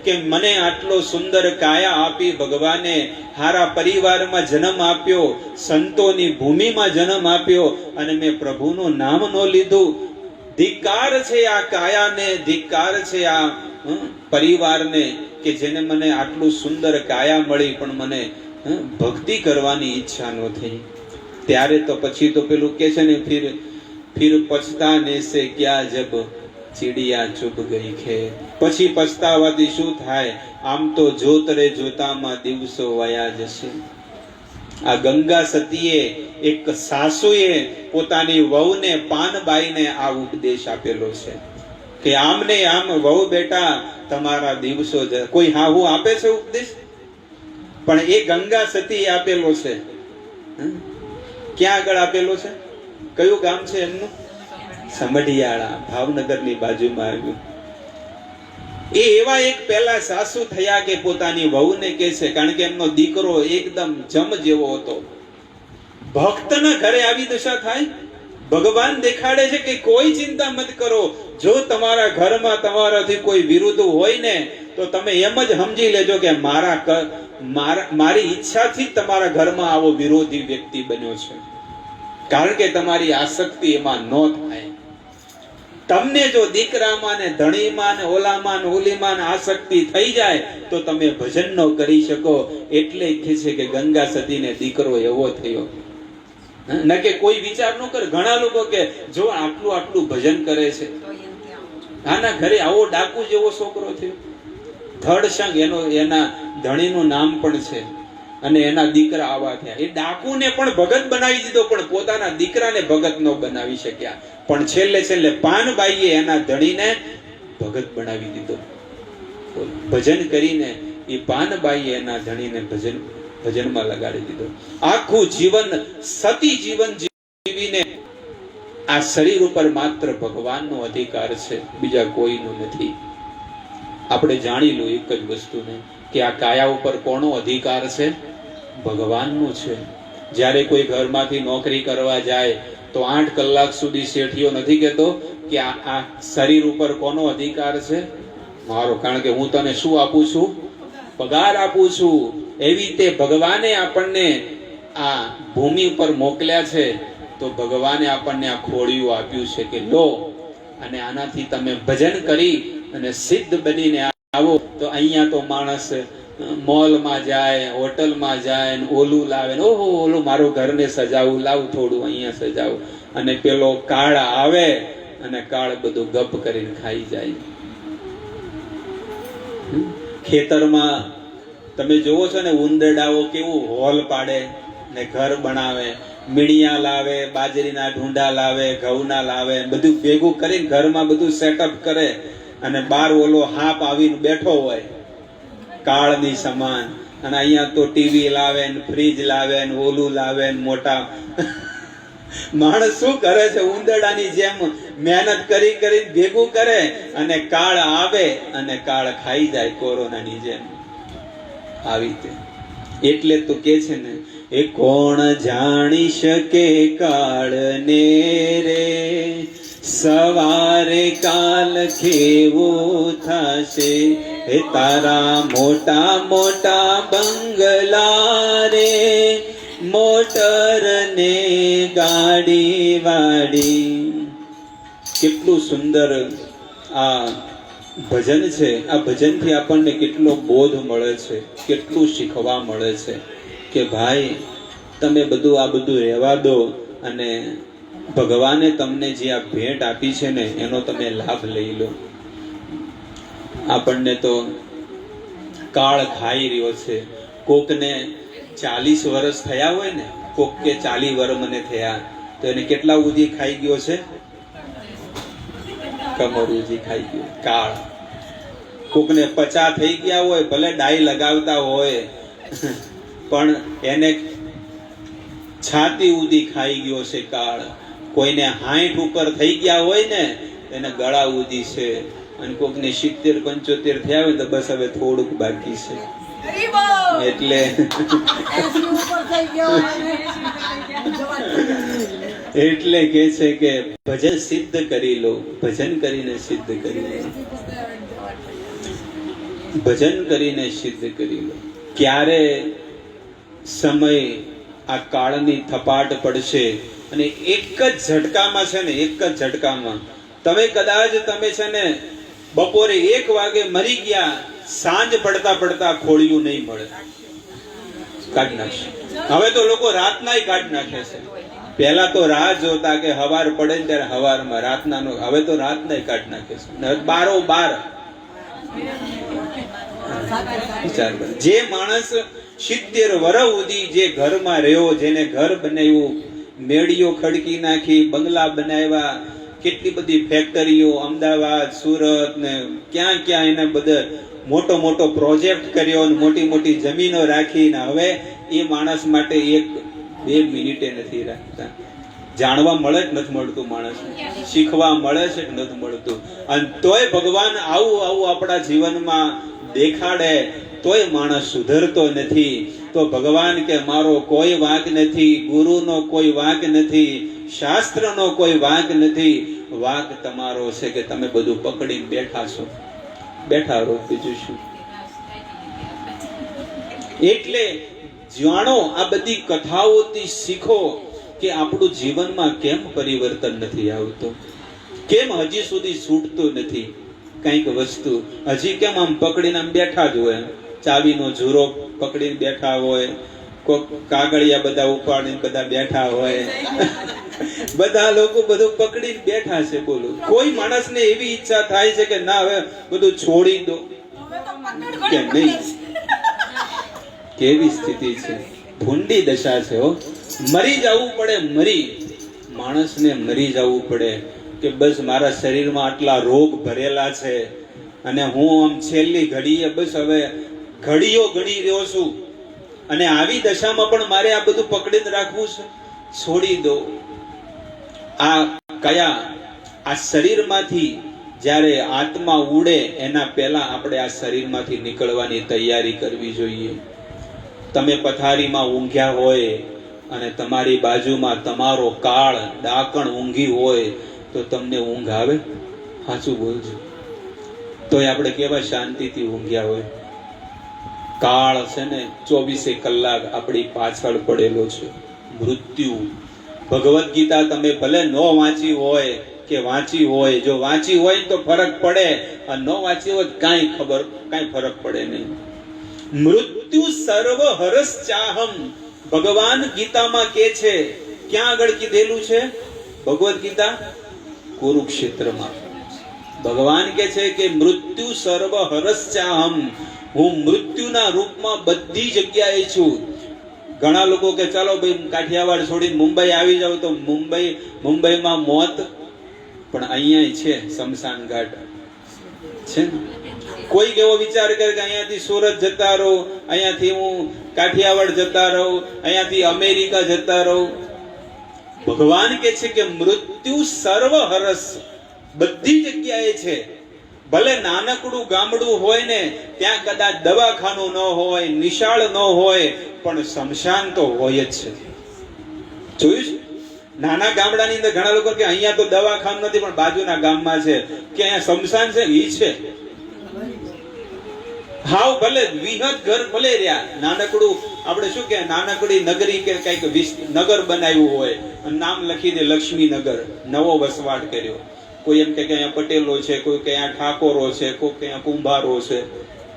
કે મને આટલો સુંદર કાયા આપી ભગવાને, હારા પરિવારમાં જન્મ આપ્યો, સંતોની ભૂમિમાં જન્મ આપ્યો અને મેં પ્રભુનું નામ ન લીધું. ધિક્કાર છે આ કાયાને, ધિક્કાર છે આ પરિવારને કે જેને મને આટલું સુંદર કાયા મળી પણ મને ભક્તિ કરવાની ઈચ્છા ન થઈ. ત્યારે તો પછી તો પેલું કે છે ને, ફિર પછતાને સે ક્યા જબ ચીડિયા ચૂપ ગઈ ખે. પછી પછતાવાથી શું થાય? આમ તો જોતરે જોતામાં દિવસો વયા જશે. આ ગંગા સતીએ, એક સાસુએ પોતાની વહુને પાનબાઈને આ ઉપદેશ આપેલો છે કે આમને આમ વહુ બેટા તમારા દિવસો, કોઈ હાહુ આપે છે ઉપદેશ? પણ એ ગંગા સતીએ આપેલો છે. ક્યાં આગળ આપેલો છે? કયું ગામ છે એમનું? સમઢિયાળા, ભાવનગરની બાજુમાં આવ્યું. એ એવા એક પહેલા સાસુ થયા કે પોતાની વહુને કહે છે, કારણ કે એમનો દીકરો એકદમ જમ જેવો હતો. ભક્તના ઘરે આવી દશા થાય? ભગવાન દેખાડે છે કે કોઈ ચિંતા મત કરો, જો તમારા ઘરમાં તમારાથી કોઈ વિરુદ્ધ હોય ને તો તમે એમ જ સમજી લેજો કે મારી ઈચ્છાથી તમારા ઘરમાં આવો વિરોધી વ્યક્તિ બન્યો છે, કારણ કે તમારી આસક્તિ એમાં ન થાય. તમને જો દીકરામાં ને ધણીમાં ને ઓલામાં ને ઓલીમાં આસક્તિ થઈ જાય તો તમે ભજન ન કરી શકો. એટલે કહે છે કે ગંગા સતીને દીકરો એવો થયો. ન કે કોઈ વિચાર ન કરે. ઘણા લોકો કે જો આટલું ભજન કરે છે, આના ઘરે આવો ડાકુ જેવો છોકરો થયો. ધડસંગ એના ધણીનું નામ પણ છે અને એના દીકરા આવા થયા. એ ડાકુને પણ ભગત બનાવી દીધો, પણ પોતાના દીકરાને ભગત ન બનાવી શક્યા. પણ છેલ્લે પાનબાઈએ એના ધણીને ભગત બનાવી દીધો. ભજન કરીને એ પાનબાઈએ એના ધણીને ભજનમાં લગાડી દીધો. આખું જીવન સતી જીવન જીવીને આ શરીર ઉપર માત્ર ભગવાનનો અધિકાર છે, બીજા કોઈનો નથી. આપણે જાણી લો એક જ વસ્તુને કે આ કાયા ઉપર કોનો અધિકાર છે? ભગવાનનો છે. જ્યારે કોઈ ઘરમાંથી નોકરી કરવા જાય તો 8 કલાક સુધી શેઠિયો નથી કહેતો કે આ શરીર ઉપર કોનો અધિકાર છે? મારો. કારણ કે હું તને શું આપું છું? પગાર આપું છું. એવી રીતે ભગવાને આપણને આ ભૂમિ ઉપર મોકલ્યા છે તો તો ભગવાને આપણને આ ખોડિયું આપ્યું છે કે લો, અને આનાથી તમે ભજન કરી અને સિદ્ધ બનીને આવો. તો અહીંયા તો માણસ મોલમાં જાય, હોટલમાં જાય, ઓલું લાવે, ઓહો ઓલું મારું ઘરને સજાવું, લાવું થોડું અહીંયા સજાવું, અને પેલો કાળ આવે અને કાળ બધું ગપ કરીને ખાઈ જાય. ખેતરમાં તમે જોવો છો ને, ઉંદરડાઓ કેવું હોલ પાડે ને ઘર બનાવે, મીડિયા લાવે, બાજરીના ઢૂંઢા લાવે, ઘઉંના લાવે, બધું ભેગું કરીને ઘરમાં બધું સેટઅપ કરે, અને બાર ઓલો હાપ આવીને બેઠો હોય કાળની સમાન. અને અહીંયા તો ટીવી લાવે ને ફ્રીજ લાવે ને ઓલું લાવે ને મોટા માણસ શું કરે છે? ઉંદરડાની જેમ મહેનત કરી કરી ભેગું કરે, અને કાળ આવે અને કાળ ખાઈ જાય, કોરોનાની જેમ આવી રીતે. એટલે તો કે છે ને, એ કોણ જાણી શકે કાળને રે, સવારે કાલ કેવો થશે, હે તારા મોટા મોટા બંગલા રે, મોટર ને ગાડી વાડી. કેટલું સુંદર આ ભજન છે. આ ભજનથી આપણને કેટલો બોધ મળે છે, કેટલું શીખવા મળે છે કે ભાઈ તમે બધું આ બધું રહેવા દો, અને ભગવાને તમને જે આ ભેટ આપી છે ને એનો તમે લાભ લઈ લો. આપણને તો કાળ ખાઈ રહ્યો છે. કોકને 40 વર્ષ થયા હોય ને, કોક કે 40 વર્ષ મને થયા, તો એને કેટલા ઉધી ખાઈ ગયો છે? કમર ઉધી ખાઈ ગયો કાળ. કોકને 50 થઈ ગયા હોય, ભલે ડાઈ લગાવતા હોય, પણ એને છાતી ઉધી ખાઈ ગયો છે કાળ. કોઈને 60 ઉપર થઈ ગયા હોય ને, એને ગળા ઉધી છે, અને કોકને 70-75 થયા હોય તો બસ હવે થોડુંક બાકી છે. એટલે એટલે કે છે કે ભજન સિદ્ધ કરી લો, ભજન કરીને સિદ્ધ કરી લો, ભજન કરીને સિદ્ધ કરી લો. ક્યારે સમય આ કાળની થપાટ પડશે અને એક જ ઝટકામાં છે ને, એક જ ઝટકામાં તમે કદાચ તમે છે ને બપોરે 1 વાગે મરી ગયા, સાંજ પડતા પડતા ખોળિયું નહીં મળે, કાઢી નાખશે. હવે તો લોકો રાતના કાઢી નાખે છે. પહેલા તો રાહ જોતા કે હવાર પડે ને ત્યારે હવારમાં રાતના નો, હવે તો રાતના કાઢી નાખે છે. 12 વિચાર કરો. જે માણસ 70 વર્ષ સુધી જે ઘરમાં રહ્યો, જેને ઘર બનાવ્યું, મેડીઓ ખડકી નાખી, બંગલા બનાવ્યા, કેટલી બધી ફેક્ટરીઓ અમદાવાદ, સુરત ને ક્યાં ક્યાં એને બધા મોટો મોટો પ્રોજેક્ટ કર્યો, મોટી મોટી જમીનો રાખીને હવે એ માણસ માટે 1-2 મિનિટે નથી રાખતા. જાણવા મળે કે નથી મળતું? માણસ શીખવા મળે છે કે નથી મળતું? અને તોય ભગવાન આવું આવું આપણા જીવનમાં દેખાડે, તોય માણસ સુધરતો નથી. તો ભગવાન કે મારો કોઈ વાંક નથી, ગુરુનો કોઈ વાંક નથી, શાસ્ત્રનો કોઈ વાંક નથી, વાંક તમારો છે કે તમે બધું પકડીને બેઠા છો. બેઠા રહો, બીજું શું? એટલે જાણો, આ બધી કથાઓથી શીખો કે આપણું જીવનમાં કેમ પરિવર્તન નથી આવતું, કેમ હજી સુધી છૂટતું નથી કઈક વસ્તુ. હજી કેમ આમ પકડીને આમ બેઠા જ હોય, ચાવીનો ઝૂરો પકડીને બેઠા હોય, કાગળિયા બધા ઉપાડીને બધા બેઠા હોય, બધા લોકો બધું પકડીને બેઠા છે. બોલો, કોઈ માણસને એવી ઈચ્છા થાય છે કે ના હવે બધું છોડી દો કે નહીં? કેવી સ્થિતિ છે, ભૂંડી દશા છે. હો, મરી જવું પડે, માણસને મરી જવું પડે કે બસ મારા શરીરમાં આટલા રોગ ભરેલા છે અને હું આમ છેલ્લી ઘડીએ બસ હવે ઘડીઓ ગણી રહ્યો છું, અને આવી દશામાં પણ મારે આ બધું પકડીને રાખવું છે. છોડી દો. આ કયા આ શરીરમાંથી જ્યારે આત્મા ઉડે એના પહેલા આપણે આ શરીરમાંથી નીકળવાની તૈયારી કરવી જોઈએ. તમે પથારીમાં ઊંઘ્યા હોય અને તમારી બાજુમાં તમારો કાળ ડાકણ ઊંઘી હોય તો તમને ઊંઘ આવે? સાચું બોલજો. તોય આપણે કેવા શાંતિથી ઊંઘ્યા હોય. કાળ છે ને 24 કલાક આપણી પાછળ પડેલો છે. મૃત્યુ ભગવદ્ ગીતા તમે ભલે ન વાંચી હોય કે વાંચી હોય, જો વાંચી હોય તો ફરક પડે, અને ન વાંચી હોય કાંઈ ફરક પડે નહીં. મૃત્યુ સર્વ હરસ ચાહમ, ભગવાન ગીતામાં કે છે. ક્યાં આગળ કીધેલું છે ભગવદ્ ગીતા? કુરુક્ષેત્રમાં. ભગવાન કે છે કે મૃત્યુ સર્વ હરસ ચાહમ, હું મૃત્યુના રૂપમાં બધી જગ્યાએ છું. ઘણા લોકો કે ચાલો ભાઈ કાઠિયાવાડ છોડીને મુંબઈ આવી જાવ, તો મુંબઈમાં મોત, પણ અહીંયા છે શમશાન ઘાટ છે. કોઈ એવો વિચાર કરે કે અહીંયાથી સુરત જતા રહો, અહીંયાથી હું કાઠિયાવાડ જતા રહું, અહીંયાથી અમેરિકા જતા રહું. ભગવાન કે છે કે મૃત્યુ સર્વ હરસ, બધી જગ્યાએ છે. ભલે નાનકડું ગામડું હોય ને, ત્યાં કદાચ દવાખાનું ન હોય, નિશાળ ન હોય, પણ શમશાન તો હોય જ છે. જોયું છે? નાના ગામડાની અંદર ઘણા લોકો કે અહીંયા તો દવાખાનું નથી, પણ બાજુના ગામમાં છે, કે અહીંયા શમશાન છે. ઈ છે. હાવ ભલે વિહત ઘર ભલે રહ્યા, નાનકડું આપણે શું કે નાનકડી નગરી કે કઈક નગર બનાવ્યું હોય અને નામ લખી દે લક્ષ્મીનગર, નવો વસવાટ કર્યો. કોઈ એમ કે અહીંયા પટેલો છે, કોઈ કે અહીંયા ઠાકોરો છે, કોઈ કે અહીંયા કુંભારો છે.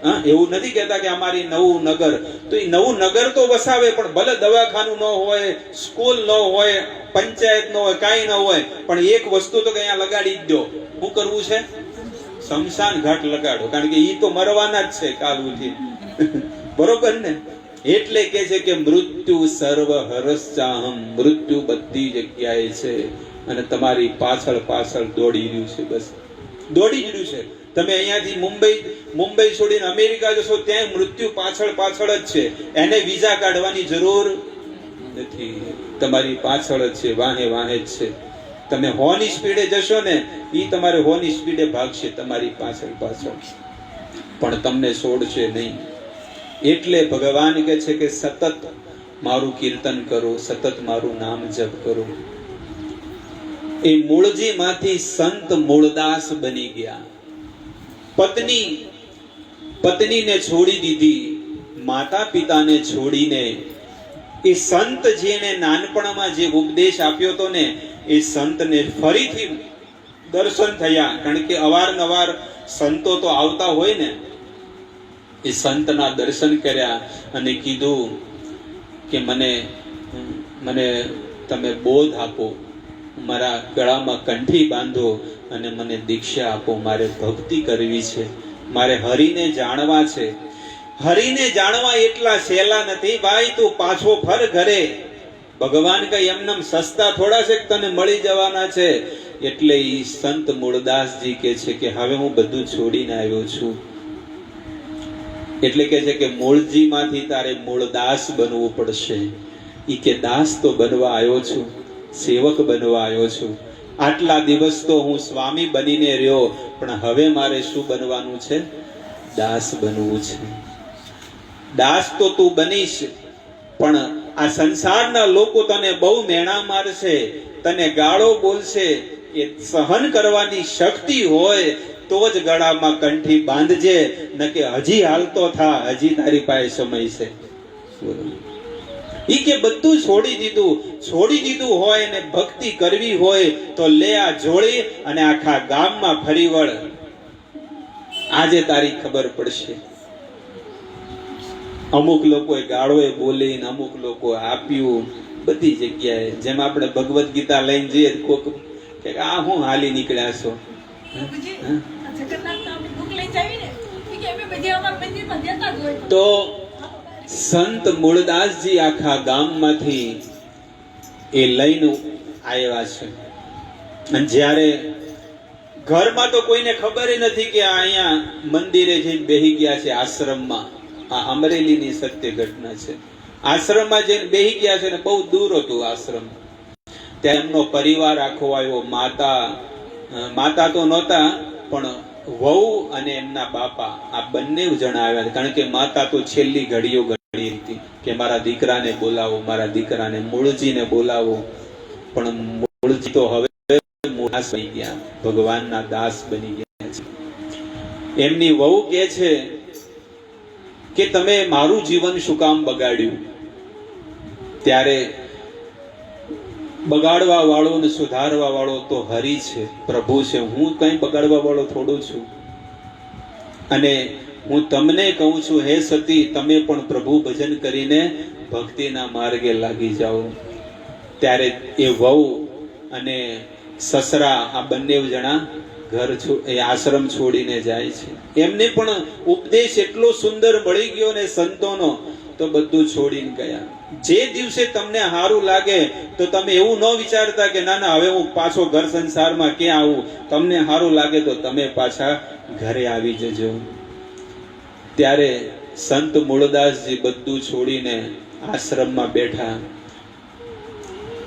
હા, એવું નથી કહેતા કે અમારી નવું નગર, તો એ નવું નગર તો વસાવે, પણ ભલે દવાખાનું ન હોય, સ્કૂલ ન હોય, પંચાયત ન હોય, કાંઈ ન હોય, પણ એક વસ્તુ તો કે અહીંયા લગાડી જ દો. શું કરવું છે? શમશાન ઘાટ લગાડો, કારણ કે ઈ તો મરવાના જ છે કાલ ઉઠી. બરોબર ને? એટલે કે છે કે મૃત્યુ સર્વ હરસ ચાહમ, મૃત્યુ બધી જગ્યાએ છે અને તમારી પાછળ દોડી રહ્યું છે. બસ દોડી જ રહ્યું છે. તમે અહીંયાથી મુંબઈ છોડીને અમેરિકા જશો, ત્યાં મૃત્યુ પાછળ જ છે. એને વિઝા કાઢવાની જરૂર નથી, તમારી પાછળ જ છે, વાહે જ છે. તમે 100 ની સ્પીડે જશો ને, ઈ તમારે 100 ની સ્પીડે ભાગશે તમારી પાછળ, પણ તમને છોડશે નહીં. એટલે ભગવાન કહે છે કે સતત મારું કીર્તન કરો, સતત મારું નામ જપ કરો. એ મૂળજી માંથી સંત મૂળદાસ બની ગયા. પત્નીને છોડી દીધી, માતા પિતાને છોડીને એ સંત જેને નાનપણમાં જે ઉપદેશ આપ્યો હતો ને, એ સંતને ફરીથી દર્શન થયા. કારણ કે અવારનવાર સંતો તો આવતા હોય ને, એ સંતના દર્શન કર્યા અને કીધું કે મને તમે બોધ આપો, મારા ગળામાં કંઠી બાંધો અને મને દીક્ષા આપો. મારે ભક્તિ કરવી છે, મારે હરિને જાણવા છે. હરિને જાણવા એટલા સહેલા નથી ભાઈ, તું પાછો ફર ઘરે. ભગવાન કઈ એમનેમ સસ્તા થોડા છે કે તને મળી જવાના છે. એટલે ઈ સંત મૂળદાસજી કે છે કે હવે હું બધું છોડીને આવ્યો છું. એટલે કે છે કે મૂળજી માંથી તારે મૂળદાસ બનવું પડશે. ઈ કે દાસ તો બનવા આવ્યો છું, સેવક બનવા આવ્યો છું. આટલા દિવસ તો હું સ્વામી બનીને રહ્યો, પણ હવે મારે શું બનવાનું છે? દાસ બનવું છે. દાસ તો તું બનીશ, પણ આ સંસારના લોકો તને બહુ મેણા મારશે, તને ગાળો બોલશે. એ સહન કરવાની શક્તિ હોય તો જ ગળામાં કંઠી બાંધજે, ન કે હજી હાલતો થા, હજી તારી પાસે સમય છે. ઈ કે બધું છોડી દીધું હોય ને ભક્તિ કરવી હોય તો લે આ જોડી અને આખા ગામમાં ફરી વળ. આજે તારી ખબર પડશે. અમુક લોકોએ ગાળોએ બોલીને, અમુક લોકો આપ્યું બધી જગ્યાએ. જેમ આપણે ભગવદ્ ગીતા લઈને જઈએ, કોક કે આ હું હાલી નીકળ્યા છો. તો સંત મૂળદાસજી આખા ગામમાંથી એ લઈને આવ્યા છે. અને જ્યારે ઘરમાં તો કોઈને ખબર નથી કે અહીંયા મંદિરે જઈને બેહી ગયા છે, આશ્રમમાં. આ અમરેલીની સત્ય ઘટના છે. આશ્રમમાં જઈને બેહી ગયા છે ને બહુ દૂર હતું આશ્રમ. ત્યાં એમનો પરિવાર આખો આવ્યો. માતા તો નહોતા, પણ વહુ અને એમના બાપા આ બંને જણા આવ્યા. કારણ કે માતા તો છેલ્લી ઘડીઓ ઘડી હતી કે મારા દીકરાને બોલાવો, મારા દીકરાને મૂળજીને બોલાવો. પણ મૂળજી તો હવે દાસ બની ગયા, ભગવાનના દાસ બની ગયા છે. એમની વહુ કહે છે કે તમે મારું જીવન શું કામ બગાડ્યું? ત્યારે બગાડવા વાળો ને સુધારવા વાળો તો હરિ છે, પ્રભુ છે. હું કઈ બગાડવા વાળો થોડો છું. અને હું તમને કહું છું, હે સતી, તમે પણ પ્રભુ ભજન કરીને ભક્તિના માર્ગે લાગી જાઓ. ત્યારે એ વહુ અને સસરા આ બંને જણા આશ્રમ છોડીને જાય છે. એમને પણ ઉપદેશ એટલો સુંદર મળી ગયો ને સંતોનો, તો બધું છોડીને ગયા. જે દિવસે તમને સારું લાગે તો તમે એવું ન વિચારતા કે ના ના હવે હું પાછો ઘર સંસારમાં ક્યાં આવું. તમને સારું લાગે તો તમે પાછા ઘરે આવી જજો. ત્યારે સંત મૂળદાસજી બધું છોડીને આશ્રમમાં બેઠા.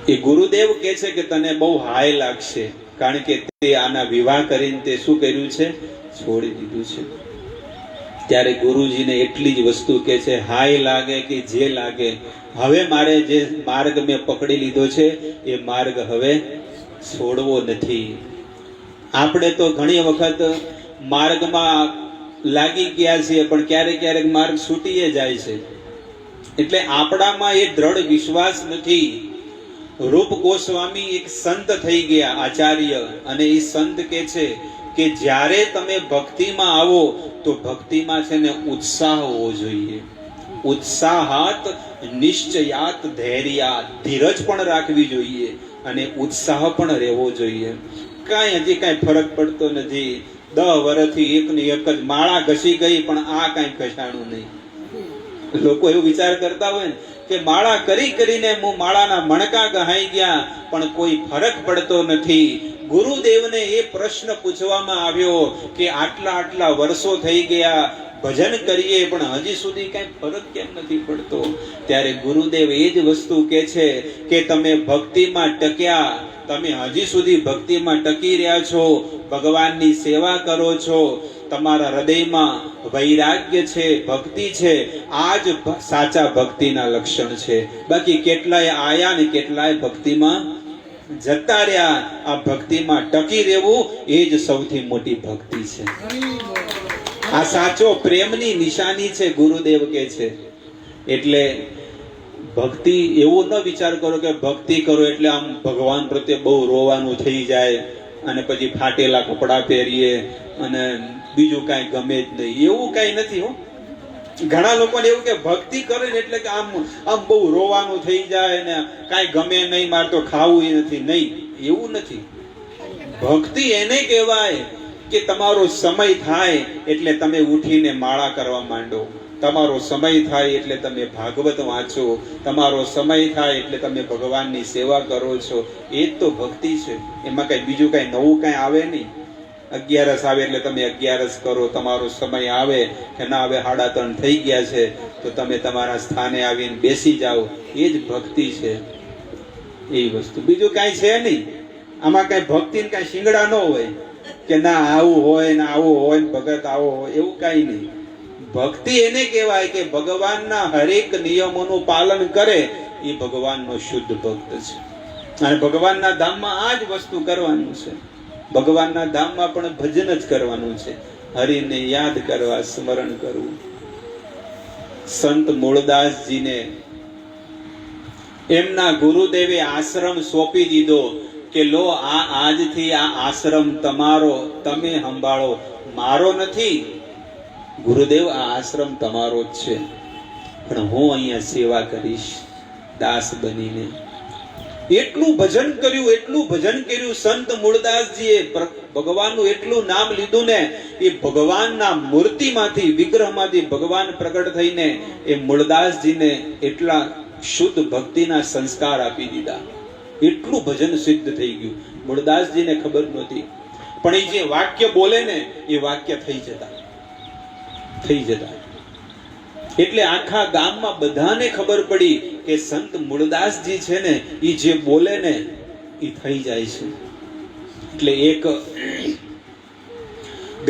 એ ગુરુદેવ કહે છે કે તને બહુ હાય લાગશે, કારણ કે તે આના વિવાહ કરીને તે શું કર્યું છે, છોડી દીધું છે. ત્યારે ગુરુજીને એટલી જ વસ્તુ કહે છે, હાય લાગે કે જે લાગે, હવે મારે જે માર્ગ મેં પકડી લીધો છે એ માર્ગ હવે છોડવો નથી. આપણે તો ઘણી વખત માર્ગમાં લાગી ગયા છીએ, પણ ક્યારેક ક્યારેક માર્ગ છૂટીએ જાય છે. એટલે આપણામાં એ દ્રઢ વિશ્વાસ નથી. રૂપ ગોસ્વામી એક સંત થઈ ગયા, આચાર્ય, અને એ સંત કે છે કે જ્યારે તમે ભક્તિમાં આવો તો ભક્તિમાં છે ને ઉત્સાહ હોવો જોઈએ. ઉત્સાહાત નિશ્ચયાત ધૈર્યાત, ધીરજ પણ રાખવી જોઈએ અને ઉત્સાહ પણ રહેવો જોઈએ. કાંઈ હજી કાંઈ ફરક પડતો નથી. 10 વર્ષથી એકની એક જ માળા ઘસી ગઈ, પણ આ કાંઈ ઘસાણું નહીં. લોકો એવું વિચાર કરતા હોય ને કે માળા કરી કરીને હું માળાના મણકા ગહાઈ ગયા, પણ કોઈ ફરક પડતો નથી. ગુરુદેવને એ પ્રશ્ન પૂછવામાં આવ્યો કે આટલા વર્ષો થઈ ગયા, ભજન કરીએ પણ હજી સુધી કઈ ફરક કેમ નથી પડતો? ત્યારે ગુરુદેવ એ જ વસ્તુ કહે છે કે તમે ભક્તિમાં ટક્યા, તમે હજી સુધી ભક્તિમાં ટકી રહ્યા છો, ભગવાનની સેવા કરો છો, તમારા હૃદયમાં વૈરાગ્ય છે, ભક્તિ છે. આ જ સાચા ભક્તિના લક્ષણ છે. બાકી કેટલાય આયા ને કેટલાય ભક્તિમાં જતા રહ્યા. આ ભક્તિમાં ટકી રહેવું એ જ સૌથી મોટી ભક્તિ છે. આ સાચો પ્રેમની નિશાની છે, ગુરુદેવ કહે છે. એટલે ભક્તિ, એવો ન વિચાર કરો કે ભક્તિ કરો એટલે આમ ભગવાન પ્રત્યે બહુ રોવાનું થઈ જાય અને પછી ફાટેલા કપડાં પહેરીએ અને બીજું કાંઈ ગમે જ નહીં. એવું કાંઈ નથી હો. ઘણા લોકોને એવું કે ભક્તિ કરે ને એટલે કે આમ બહુ રોવાનું થઈ જાય ને કાંઈ ગમે નહીં, મારે તો ખાવું નથી. નહીં, એવું નથી. ભક્તિ એને કહેવાય કે તમારો સમય થાય એટલે તમે ઉઠીને માળા કરવા માંડો, તમારો સમય થાય એટલે તમે ભાગવત વાંચો, તમારો સમય થાય એટલે તમે ભગવાનની સેવા કરો છો. એ જ તો ભક્તિ છે. એમાં કઈ બીજું કઈ નવું કઈ આવે નહીં. 11 આવે એટલે તમે 11 કરો, તમારો સમય આવે કે ના હવે 3:30 થઈ ગયા છે તો તમે તમારા સ્થાને આવીને બેસી જાઓ. એ જ ભક્તિ છે. એ વસ્તુ બીજું કાંઈ છે નહીં. આમાં કઈ ભક્તિ ને કઈ શિંગડા ન હોય કે ના આવું હોય ને આવું હોય, ભગત આવો હોય, એવું કાંઈ નહીં. ભક્તિ એને કહેવાય કે ભગવાનના હરેક નિયમોનું પાલન કરે, એ ભગવાનનો શુદ્ધ ભક્ત છે. અને ભગવાનના ધામમાં આ જ વસ્તુ કરવાનું છે. ભગવાનના ધામમાં પણ ભજન જ કરવાનું છે, હરિને યાદ કરવા, સ્મરણ કરવું. સંત મૂળદાસજીને એમના ગુરુદેવે આશ્રમ સોંપી દીધો કે લો આજથી આ આશ્રમ તમારો, તમે સંભાળો, મારો નથી. ગુરુદેવ આ આશ્રમ તમારો જ છે, પણ હું અહીંયા સેવા કરીશ દાસ બનીને. એટલું ભજન કર્યું, એટલું ભજન કર્યું સંત મૂળદાસજીએ. ભગવાનનું એટલું નામ લીધું ને, એ ભગવાનના મૂર્તિમાંથી, વિગ્રહમાંથી ભગવાન પ્રગટ થઈને એ મૂળદાસજીને એટલા શુદ્ધ ભક્તિના સંસ્કાર આપી દીધા. એટલું ભજન સિદ્ધ થઈ ગયું. મૂળદાસજીને ખબર નહોતી, પણ એ જે વાક્ય બોલે ને એ વાક્ય થઈ જતા. એટલે આખા ગામમાં બધાને ખબર પડી કે સંત મૂળદાસજી છે ને એ જે બોલે ને એ થઈ જાય છે. એટલે એક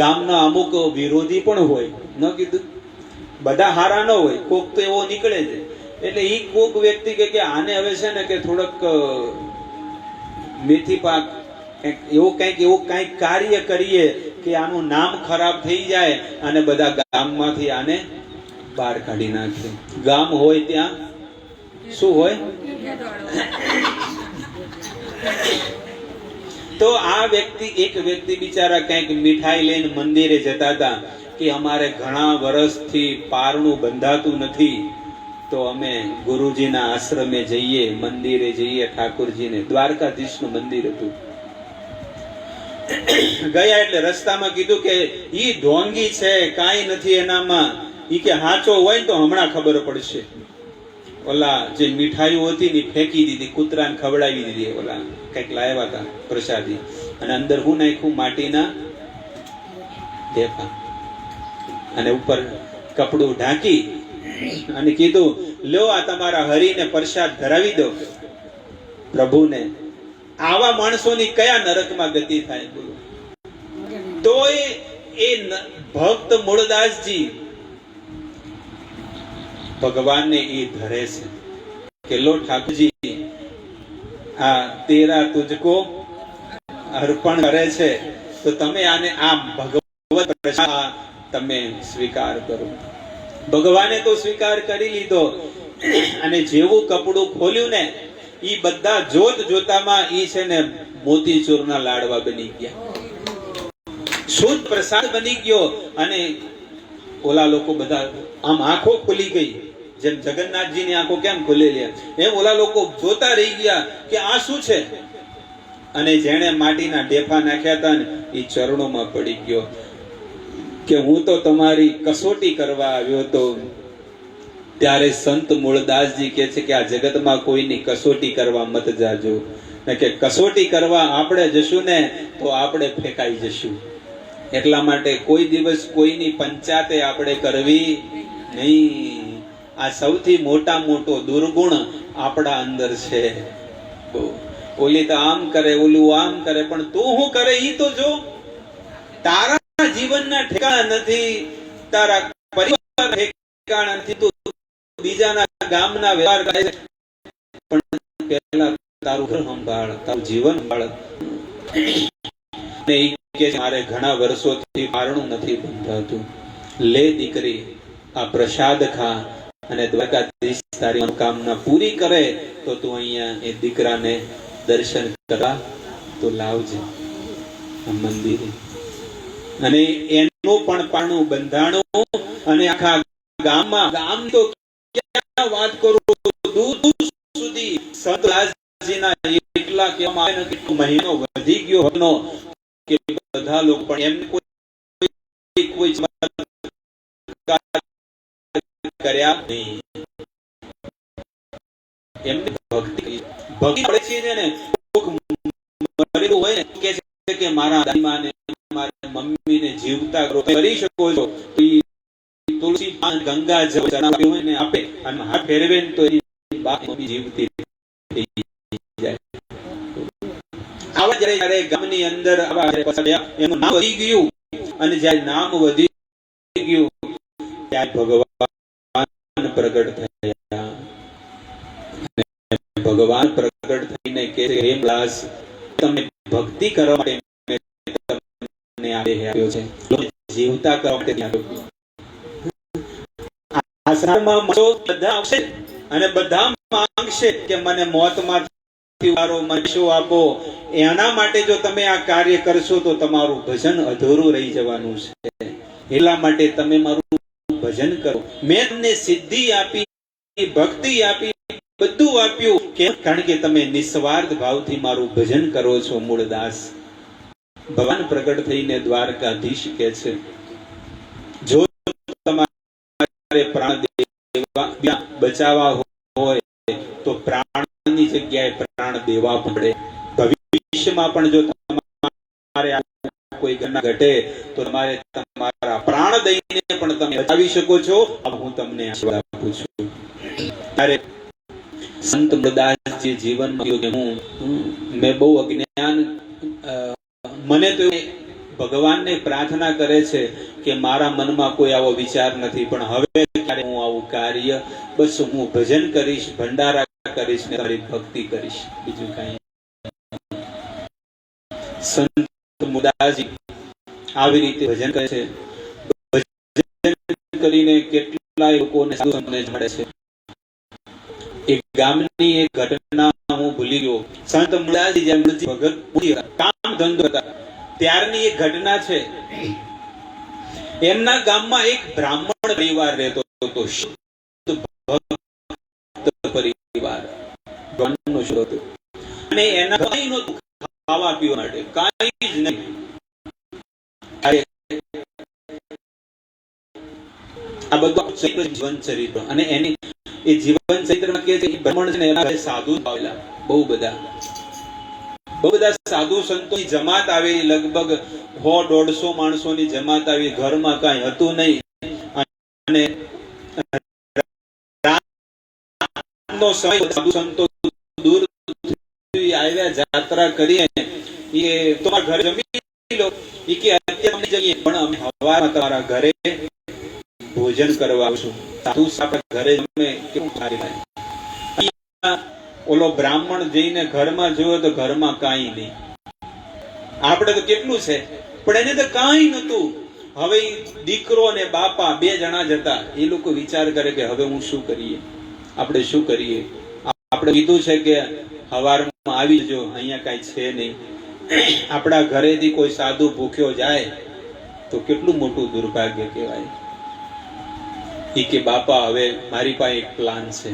ગામના અમુક વિરોધી પણ હોય, ન કીધું બધા હારા ન હોય, કોક તો એવો નીકળે છે. એટલે એ કોક વ્યક્તિ કે આને હવે છે ને કે થોડોક મેથી પાક એવું કંઈક કાર્ય કરીએ કે આનું નામ ખરાબ થઈ જાય અને બધા ગામમાંથી આને બહાર કાઢી નાખે. ગામ હોય ત્યાં શું હોય? તો આ એક વ્યક્તિ બિચારા કંઈક મીઠાઈ લઈને મંદિરે જતા હતા કે અમારે ઘણા વર્ષથી પારણું બંધાતું નથી, તો અમે ગુરુજીના આશ્રમે જઈએ, મંદિરે જઈએ, ઠાકોરજીને. દ્વારકાધીશનું મંદિર હતું. ગયા એટલે રસ્તામાં કીધું કે ઈ ઢોંગી છે, કાંઈ નથી એનામાં. ઈ કે હાચો હોય તો હમણાં ખબર પડશે. ઓલા જે મીઠાઈઓ હતી ને ફેંકી દીધી, કૂતરાને ખવડાવી દીધી. ઓલા કઈક લાવ્યા હતા પ્રસાદી, અને અંદર હું નાખ્યું માટીના ઢેફા, અને ઉપર કપડું ઢાંકી અને કીધું લ્યો આ તમારા હરિને પ્રસાદ ધરાવી દો પ્રભુને. આવા માણસોની કયા નરકમાં ગતિ થાય બોલો? તો એ ભક્ત મૂળદાસજી ભગવાનને એ ધરે છે કે લો ઠાકોરજી, આ તેરા તુજકો અર્પણ કરે છે, તો તમે આને આ ભગવત પ્રસાદ તમે સ્વીકાર કરો. ભગવાને તો સ્વીકાર કરી લીધો, અને જેવું કપડું ખોલ્યું ને, ઈ બધા જોત જોતામાં ઈ છે ને મોતીચૂરના લાડવા બની ગયા, શુદ્ધ પ્રસાદ બની ગયો. અને ઓલા લોકો બધા આમ આંખો ખુલી ગઈ, જેમ જગન્નાથજીની આંખો કેમ ખુલેલી એમ ઓલા લોકો જોતા રહી ગયા કે આ શું છે. અને જેણે માટીના ઢેફા નાખ્યા હતા ને એ ચરણોમાં પડી ગયો કે હું તો તમારી કસોટી કરવા આવ્યો હતો. ત્યારે સંત મૂળદાસજી કહે છે કે આ જગતમાં કોઈની કસોટી કરવા મત જાજો, કે કસોટી કરવા આપણે જશું ને તો આપણે ફેંકાઈ જશું. એટલા માટે કોઈ દિવસ કોઈની પંચાતે આપણે કરવી નહીં. આ સૌથી મોટો દુર્ગુણ આપણા અંદર છે. ઓલી તો આમ કરે, ઓલું આમ કરે, પણ તું શું કરે ઈ તો જો. તારા જીવનના ઠેકાણા નથી, તારા પરિવાર ઠેકાણા નથી, તું બીજાના ગામના વ્યવહાર કરે છે, પણ પહેલા તારું ઘર સંભાળ, તારું જીવન સંભાળ. ને ઈ કે મારે ઘણા વર્ષોથી પારણું નથી બંધાતું, લે દીકરી આ પ્રસાદ ખા, અને દ્વારકાધીશ તારી મનોકામના પૂરી કરે તો તું અહીંયા એ દીકરાને દર્શન કરવા તો લાવજે મંદિરે. અને એનું પણ પારણું બંધાણું, અને આખા ગામ તો ક્યાં વાત કરું, દૂર સુધી સંતલાસજીના એટલા કહેવામાં આવે ને કે મહિનો વધી ગયો હતો કે બધા લોકો પણ એમ કોઈ કર્યા નહીં. એમની ભક્તિ પડે છે ને, મરેલું હોય ને કે છે કે મારા દાદીમાને મારા મમ્મીને જીવતા કરી શકો છો, તો તુલસી ગંગા જળ ચડાવ્યું હોય ને આપે અને હાથ ફેરવે ને તો એની બા મમ્મી જીવતી થઈ જાય. આવા જ્યારે ગામની અંદર એનું નામ વધી ગયું, અને જ્યારે નામ વધી ગયું ત્યારે ભગવાન પ્રગટ થયા. ભગવાન પ્રગટ થઈને કહે છે હે દાસ, તમે ભક્તિ કરવા માટે મેં તમને આપ્યો છે, જીવતા કરવા માટે આપ્યો. આશ્રમમાં બધા આવશે અને બધા માંગશે કે મને મોતમાંથી ઉગારો, મને શું આપો. એના માટે જો તમે આ કાર્ય કરશો તો તમારું ભજન અધૂરું રહી જવાનું છે. એટલા માટે તમે મારું ભજન કરો. મેં તમને સિદ્ધિ આપી, ભક્તિ આપી, બધું આપ્યું, કારણ કે તમે નિસ્વાર્થ ભાવથી મારું ભજન કરો છો. મૂળદાસ ભગવાન પ્રગટ થઈને દ્વારકાધીશ કહે છે, જો તમારે પ્રાણ બચાવવા હોય તો પ્રાણની જગ્યાએ પ્રાણ દેવા પડે. ભવિષ્યમાં પણ જો તમારે કોઈ ઘટના ઘટે તો તમારે તમારા પ્રાણ દઈને પણ તમે બચાવી શકો છો. હું તમને આશીર્વાદ આપું છું. ત્યારે સંત મૂળદાસજી જીવનમાં મેં બહુ અજ્ઞાન, મને તો ભગવાનને પ્રાર્થના કરે છે કે મારા મનમાં કોઈ આવો વિચાર નથી, પણ હવે ક્યારે હું આવું કાર્ય, બસ હું ભજન કરીશ, ભંડારા કરીશ ને તારી ભક્તિ કરીશ, બીજું કઈ. સંત મૂળદાસજી આવી રીતે ભજન કરે છે. ભજન કરીને કેટલાય લોકોને સાધુ સંતોને મળે છે. એક ગામની એક ઘટના નામ હું ભૂલી ગયો. સંત મૂળાજી જેમ ભગત કામ ધંધો હતા ત્યારની એક ઘટના છે. એમના ગામમાં એક બ્રાહ્મણ પરિવાર રહેતો હતો. પરિવાર અને એના કંઈ નહોતું ખાવા પીવા માટે, કાંઈ જ નહીં. આ બધું જીવન ચરિત્ર અને એની એ જીવન ચરિત્રમાં કે બ્રાહ્મણ છે ને એના સાધુ આવેલા બહુ બધા સાધુ સંતોની જમાત આવેલી, લગભગ 100-150 માણસોની જમાત આવી. ઘરમાં કાંઈ હતું નહીં અને રાતનો સમય સાધુ સંતો દૂર આવ્યા જાત્રા કરી. એ તમારા ઘરે જમી લો, એ કે અત્યારે જઈએ પણ અમે હવારમાં તમારા ઘરે ભોજન કરવા આવશું. સાધુ આપણા ઘરે જમે કેવું સારી લાગે. ઓલો બ્રાહ્મણ જઈને ઘરમાં જોયો તો ઘરમાં કાંઈ નહીં. આપણે તો કેટલું છે પણ એને તો કાંઈ નતું. હવે દીકરો ને બાપા 2 જણા જ હતા. એ લોકો વિચાર કરે કે હવે હું શું કરીએ, આપણે શું કરીએ. આપણે કીધું છે કે હવારમાં આવી જજો, અહીંયા કાંઈ છે નહીં. આપણા ઘરેથી કોઈ સાધુ ભૂખ્યો જાય તો કેટલું મોટું દુર્ભાગ્ય કહેવાય. ઈ કે બાપા હવે મારી પાસે એક પ્લાન છે.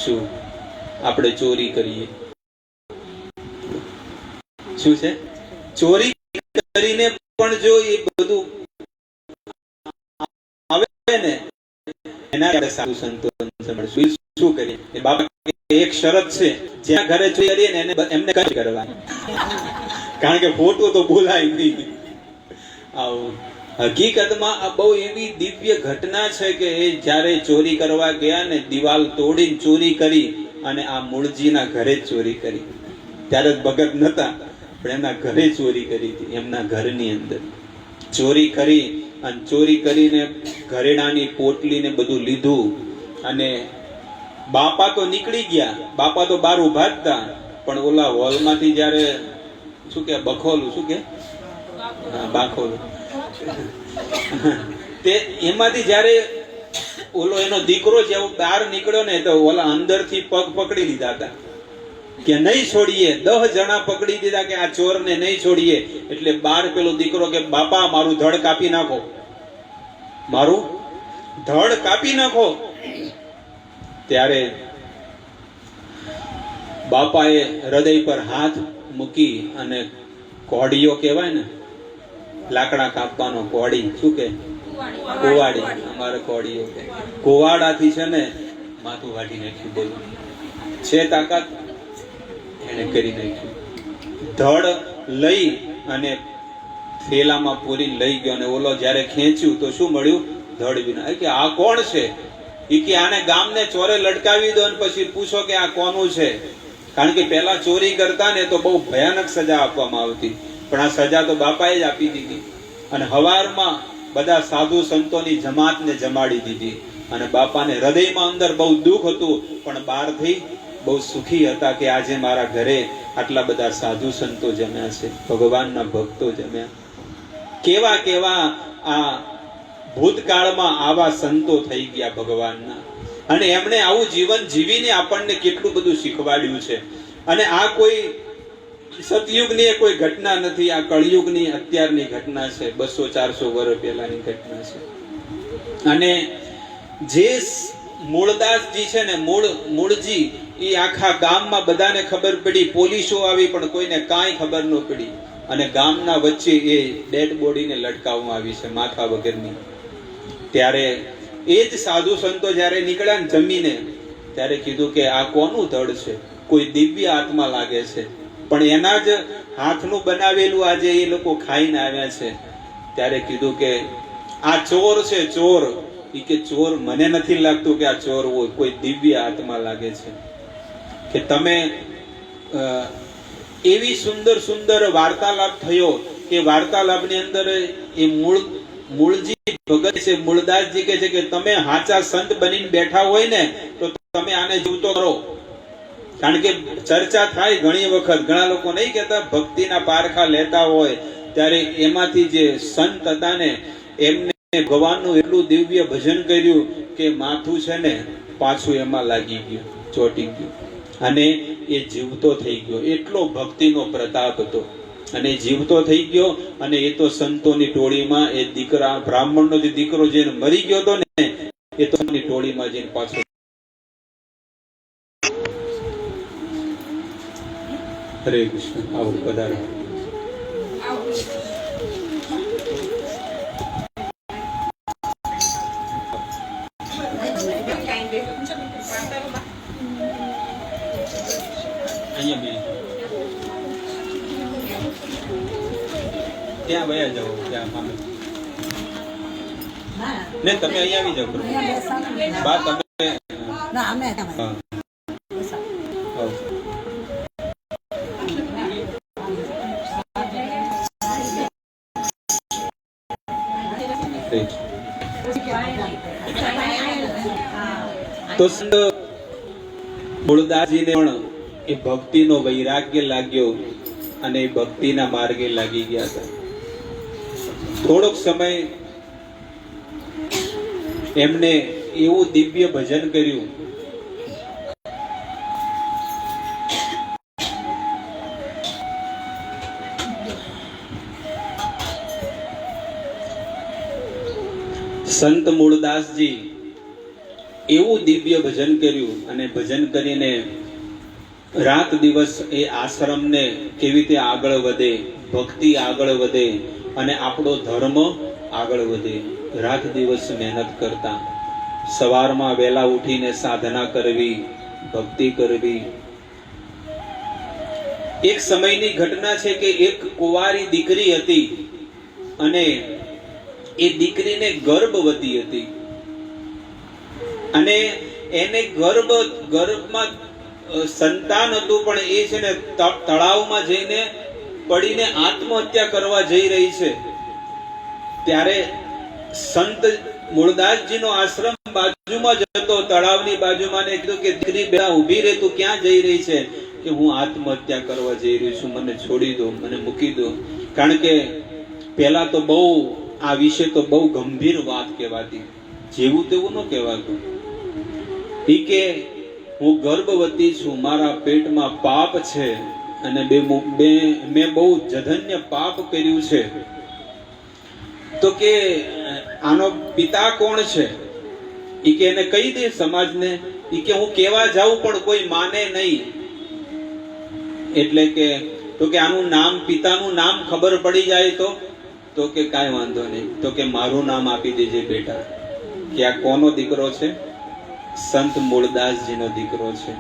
શું? આપણે ચોરી કરીએ. શું છે? ચોરી કરીને પણ જો એ બધું આવે ને એના સાધુ સંતો શું કરીએ. બાપા એક શરત છે, જ્યાં ઘરે ચોરી કરીએ ને એમને કઈ કરવાની, કારણ કે ખોટું તો બોલાય નહીં. આવું હકીકતમાં આ બહુ એવી દિવ્ય ઘટના છે કે એ જ્યારે ચોરી કરવા ગયા ને દિવાલ તોડીને ચોરી કરી અને આ મૂળજીના ઘરે ચોરી કરી. ત્યારે ભગત નતા પણ એમના ઘરે ચોરી કરી હતી. એમના ઘરની અંદર ચોરી કરી અને ચોરી કરીને ઘરેણાની પોટલી ને બધું લીધું અને બાપા તો નીકળી ગયા. બાપા તો બહાર ઉભા જ હતા પણ ઓલા હોલમાંથી જ્યારે શું કે બખોલું શું કે બાખોલું તે એમાંથી જ્યારે ઓલો એનો દીકરો જેવો બહાર નીકળ્યો ને તો ઓલા અંદરથી પગ પકડી લીધા હતા કે નહીં છોડીએ. 10 જણા પકડી દીધા કે આ ચોરને નહીં છોડીએ. એટલે બહાર પેલો દીકરો કે બાપા મારું ધડ કાપી નાખો, મારું ધડ કાપી નાખો. ત્યારે બાપાએ હૃદય પર હાથ મૂકી અને કોડિયો કહેવાય ને, લાકડા કાપવાનો કોડી, શું કે કુવાડી, અમારે કોડીઓ કે કુવાડાથી છે ને માથું વાટી નાખ્યું. બોલો છે તાકાત, એને કરી નાખ્યું. ધડ લઈ અને થેલામાં પૂરી લઈ ગયો અને ઓલો જ્યારે ખેંચ્યું તો શું મળ્યું? ધડ વિના. કે આ કોણ છે? એ કે આને ગામને ચોરે લટકાવી દો અને પછી પૂછો કે આ કોનું છે. કારણ કે પહેલા ચોરી કરતા ને તો બહુ ભયાનક સજા આપવામાં આવતી, પણ આ સજા તો બાપાએ જ આપી દીધી. અને હવારમાં બધા સાધુ સંતોની જમાતને જમાડી દીધી અને બાપાને હૃદયમાં અંદર બહુ દુઃખ હતું પણ બહારથી બહુ સુખી હતા કે આજે મારા ઘરે આટલા બધા સાધુ સંતો જમ્યા છે, ભગવાનના ભક્તો જમ્યા. કેવા કેવા આ ભૂતકાળમાં આવા સંતો થઈ ગયા ભગવાનના, અને એમણે આવું જીવન જીવીને આપણને કેટલું બધું શીખવાડ્યું છે. અને આ કોઈ સતયુગની કોઈ ઘટના નથી, આ કળિયુગની અત્યારની ઘટના છે. 200-400 વર્ષ પહેલાની ઘટના છે. અને જે મૂળદાસજી છે ને, મૂળજી, એ આખા ગામમાં બધાને ખબર પડી. પોલીસો આવી પણ કોઈને કાંઈ ખબર ન પડી. અને ગામના વચ્ચે એ ડેડ બોડીને લટકાવવામાં આવી છે, માથા વગરની. ત્યારે એ જ સાધુ સંતો જ્યારે નીકળ્યા ને જમીને, ત્યારે કીધું કે આ કોનું ધડ છે? કોઈ દિવ્ય આત્મા લાગે છે. પણ એના જ હાથનું બનાવેલું આજે એ લોકો ખાઈને આવ્યા છે. ત્યારે કીધું કે આ ચોર છે, ચોર. એ કે ચોર મને નથી લાગતું કે આ ચોર હોય, કોઈ દિવ્ય આત્મા લાગે છે. કે તમે એવી સુંદર સુંદર વાર્તાલાપ થયો કે વાર્તાલાપની અંદર એ મૂળજી ભગત છે, મૂળદાસજી કહે છે કે તમે હાચા સંત બનીને બેઠા હોય ને તો તમે આને જીવતો કરો. કારણ કે ચર્ચા થાય ઘણી વખત, ઘણા લોકો નહીં કહેતા ભક્તિના પારખા લેતા હોય ત્યારે એમાંથી જે સંત હતા ને એમને ભગવાનનું એટલું દિવ્ય ભજન કર્યું કે માથું છે ને પાછું એમાં લાગી ગયું, ચોટી ગયું. અને એ જીવતો થઈ ગયો. એટલો ભક્તિનો પ્રતાપ હતો. અને જીવતો થઈ ગયો અને એ તો સંતોની ટોળીમાં એ દીકરા બ્રાહ્મણનો જે દીકરો જેને મરી ગયો હતો ને એ તો ટોળીમાં જઈને પાછો. હરે કૃષ્ણ. આવું પધારો. અહીંયા બે ત્યાં વયા જાઓ. ત્યાં મામે ને તમે અહીંયા આવી જાઓ. બા તમે હા તો મૂળદાસજીને પણ એ ભક્તિનો વૈરાગ્ય લાગ્યો અને એ ભક્તિના માર્ગે લાગી ગયા હતા. થોડોક સમય એમને એવું દિવ્ય ભજન કર્યું સંત મૂળદાસજી એવું દિવ્ય ભજન કર્યું અને ભજન કરીને રાત દિવસ એ આશ્રમને કેવી રીતે આગળ વધે, ભક્તિ આગળ વધે અને આપણો ધર્મ આગળ વધે, રાત દિવસ મહેનત કરતા. સવારમાં વહેલા ઉઠીને સાધના કરવી, ભક્તિ કરવી. એક સમયની ઘટના છે કે એક કુંવારી દીકરી હતી અને એ દીકરીને ગર્ભવતી હતી અને એને ગર્ભમાં સંતાન હતું પણ એ છે ને તળાવમાં જઈને પડીને આત્મહત્યા કરવા જઈ રહી છે. ત્યારે સંત મૂળદાસજીનો આશ્રમ બાજુમાં જ હતો, તળાવની બાજુમાં, ને કીધું કે દીકરી બેટા ઊભી રહે, તું ક્યાં જઈ રહી છે? કે હું આત્મહત્યા કરવા જઈ રહી છું, મને છોડી દો, મને મૂકી દો. કારણ કે પહેલા તો બહુ આ વિશે તો બહુ ગંભીર વાત કહેવાતી, જેવું તેવું ન કહેવાતું. ઈ કે હું ગર્ભવતી છું, મારા પેટમાં પાપ છે અને મેં બહુ જધન્ય પાપ કર્યું છે. તો કે આનો પિતા કોણ છે? ઈ કે એને કહી દે સમાજને. ઈ કે હું કેવા જાઉં પણ કોઈ માને નહીં. એટલે કે તો કે આનું નામ, પિતાનું નામ ખબર પડી જાય તો કે કાંઈ વાંધો નહીં. તો કે મારું નામ આપી દેજે બેટા. કે આ કોનો દીકરો છે? સંત મૂળદાસજીનો દીકરો છે.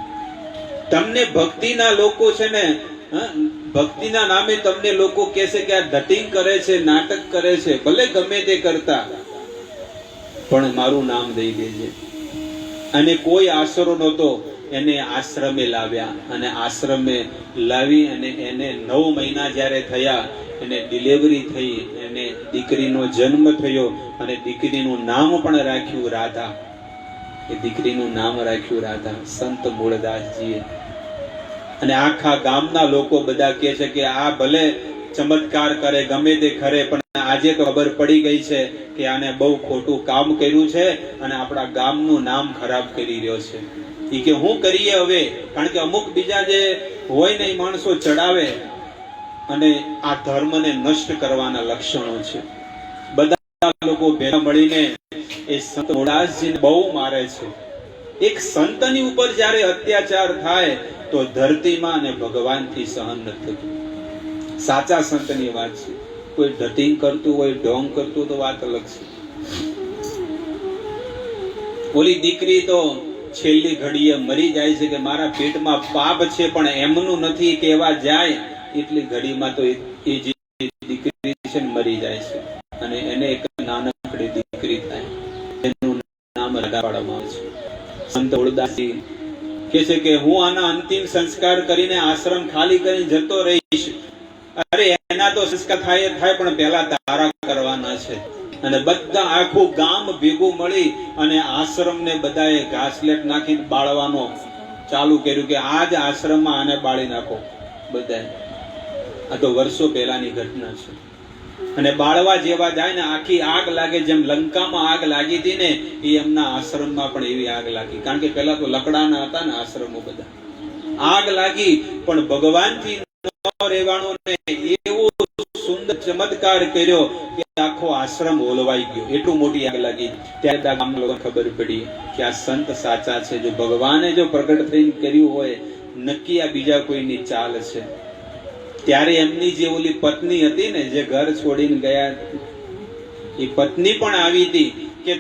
તમને ભક્તિના લોકો છે ને, ભક્તિના નામે તમને લોકો કહેશે કે આ ધટિંગ કરે છે, નાટક કરે છે, ભલે ગમે તે કરતા, પણ મારું નામ દઈ દેજે. અને કોઈ આશરો નહોતો, એને આશ્રમે લાવ્યા અને આશ્રમે લાવી અને એને 9 મહિના જ્યારે થયા, એને ડિલિવરી થઈ, એને દીકરીનો જન્મ થયો અને દીકરીનું નામ પણ રાખ્યું રાધા. એ દીકરીનું નામ રાખ્યું રાધા, સંત મૂળદાસજીએ. અને આખા ગામના લોકો બધા કહે છે કે આ ભલે ચમત્કાર કરે, ગમે તે કરે, પણ આજે તો ખબર પડી ગઈ છે કે આને બહુ ખોટું કામ કર્યું છે અને આપણા ગામનું નામ ખરાબ કરી રહ્યો છે. ઈ કે હું કરીએ હવે? કારણ કે અમુક બીજા જે હોય ને એ માણસો ચડાવે અને આ ધર્મને નષ્ટ કરવાના લક્ષણો છે. બધા લોકો ભેગા મળીને એ સંત મૂળદાસજીને બહુ મારે છે. એક સંતની ઉપર જ્યારે અત્યાચાર થાય તો ધરતીમાં અને ભગવાનથી સહન નથી થતું. સાચા સંતની વાત છે. કોઈ ડટિંગ કરતું હોય, ઢોંગ કરતું તો વાત અલગ છે. ઓલી દીકરી તો છેલ્લી ઘડીએ મરી જાય છે કે મારા પેટમાં પાપ છે, પણ એમનું નથી કેવા જાય એટલી ઘડીમાં તો એ જે દીકરી છે મરી જાય છે અને એને એક નાનકડી દીકરી થાય, એનું નામ રાધા પાડવામાં આવે છે. સંત મૂળદાસજી કહે છે કે હું આના અંતિમ સંસ્કાર કરીને આશ્રમ ખાલી કરીને જતો રહીશ. અરે એના તો સંસ્કાર થાય પણ પહેલા તારા કરવાના છે. અને બધા આખું ગામ ભેગું મળી અને આશ્રમને બધાએ ઘાસલેટ નાખીને બાળવાનો ચાલુ કર્યું કે આજ આશ્રમમાં આને બાળી નાખો બધાએ. આ તો વર્ષો પહેલાની ઘટના છે. અને બાળવા જેવા જાય ને આખી આગ લાગે, જેમ લંકામાં આગ લાગી હતી ને એ એમના આશ્રમમાં પણ એવી આગ લાગી. કારણ કે પહેલા તો લકડાના હતા ને આશ્રમો બધા, આગ લાગી પણ ભગવાનથી ન રહેવાનું ને એવો સુંદર ચમત્કાર કર્યો કે આખો આશ્રમ ઓલવાઈ ગયો. એટલું મોટી આગ લાગી. ત્યારે ગામ લોકોને ખબર પડી કે આ સંત સાચા છે. જો ભગવાને જો પ્રગટ થઈને કર્યું હોય, નક્કી આ બીજા કોઈની ચાલ છે. ત્યારે એમની જે ઓલી પત્ની હતી ને, જે ઘર છોડીને ગયા, એ પત્ની પણ આવી હતી કે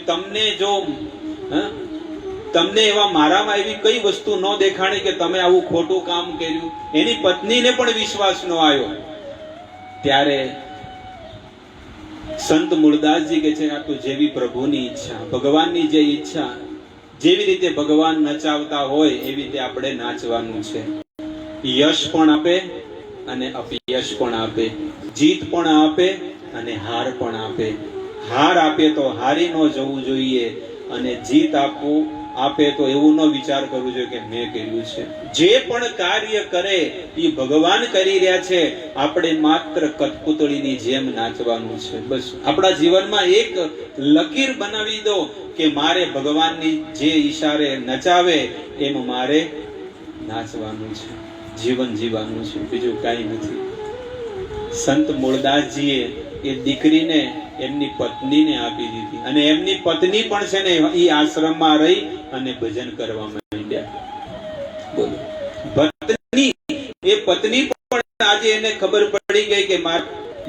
તમને એવા મારામાં એવી કઈ વસ્તુ ન દેખાણી કે તમે આવું ખોટું કામ કર્યું. એની પત્નીને પણ વિશ્વાસ ન આવ્યો. ત્યારે સંત મૂળદાસજી કે છે, આ તો જેવી પ્રભુની ઈચ્છા, ભગવાનની જે ઈચ્છા, જેવી રીતે ભગવાન નચાવતા હોય એવી રીતે આપણે નાચવાનું છે. યશ પણ આપે અને અપયશ પણ આપે, જીત પણ આપે અને હાર પણ આપે. હાર આપે તો હારી ન જવું જોઈએ, અને જીત આપે તો એવું ન વિચાર કરવું જોઈએ કે મેં કર્યું છે. જે પણ કાર્ય કરે એ ભગવાન કરી રહ્યા છે, આપણે માત્ર કઠપુતળીની જેમ નાચવાનું છે. બસ આપણા જીવનમાં એક લકીર બનાવી દો કે મારે ભગવાનની જે ઈશારે નચાવે એમ મારે નાચવાનું છે, જીવન જીવવાનું છે, બીજું કાંઈ નથી. સંત મૂળદાસજીએ એ દીકરીને એમની પત્નીને આપી દીધી, અને એમની પત્ની પણ છે ને એ આશ્રમમાં રહી અને ભજન કરવા માંડ્યા. બોલો, પત્ની પણ આજે એને ખબર પડી ગઈ કે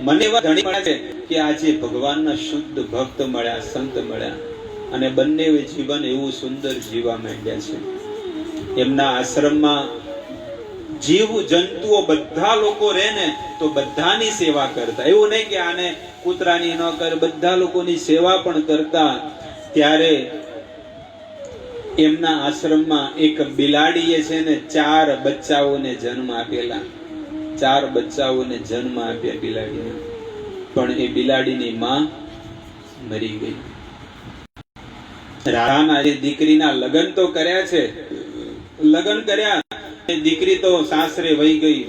મને એવા ધણી મળ્યા છે કે આજે ભગવાનના શુદ્ધ ભક્ત મળ્યા, સંત મળ્યા, અને બંને જીવન એવું સુંદર જીવવા માંડ્યા છે. એમના આશ્રમમાં જીવ જંતુઓ બધા લોકો રહે ને તો બધાની સેવા કરતા. એવું નહીં કે આને કૂતરાની ન કરે, બધા લોકોની સેવા પણ કરતા. ત્યારે એમના આશ્રમમાં એક બિલાડીએ છે ને 4 બચ્ચાઓને જન્મ આપેલા. 4 બચ્ચાઓને જન્મ આપ્યા બિલાડીને. પણ એ બિલાડીની માં મરી ગઈ. રાણાના એ દીકરીના લગ્ન તો કર્યા છે, લગ્ન કર્યા, દીકરી તો સાસરે વહી ગઈ.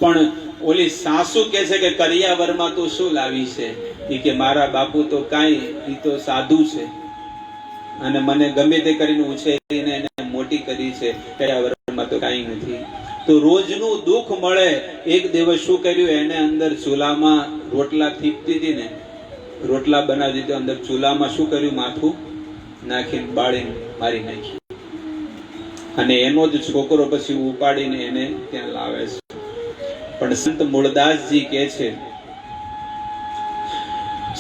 પણ ઓલી સાસુ કે છે કે કરિયાવરમાં તો શું લાવી છે? એ કે મારા બાપુ તો કાંઈ, એ તો સાધુ છે અને મને ગમે તે કરીને ઉછેરીને એને મોટી કરી છે, કરિયાવરમાં તો કાંઈ નથી. તો રોજનું દુઃખ મળે. એક દિવસ શું કર્યું, એને અંદર ચૂલામાં રોટલા થીપતી હતી ને, રોટલા બનાવી દીધો, અંદર ચૂલામાં શું કર્યું, માથું નાખીને બાળીને મારી નાખી. અને એનો જ છોકરો પછી ઉપાડીને એને ત્યાં લાવે છે. પણ સંત મૂળદાસજી કે છે,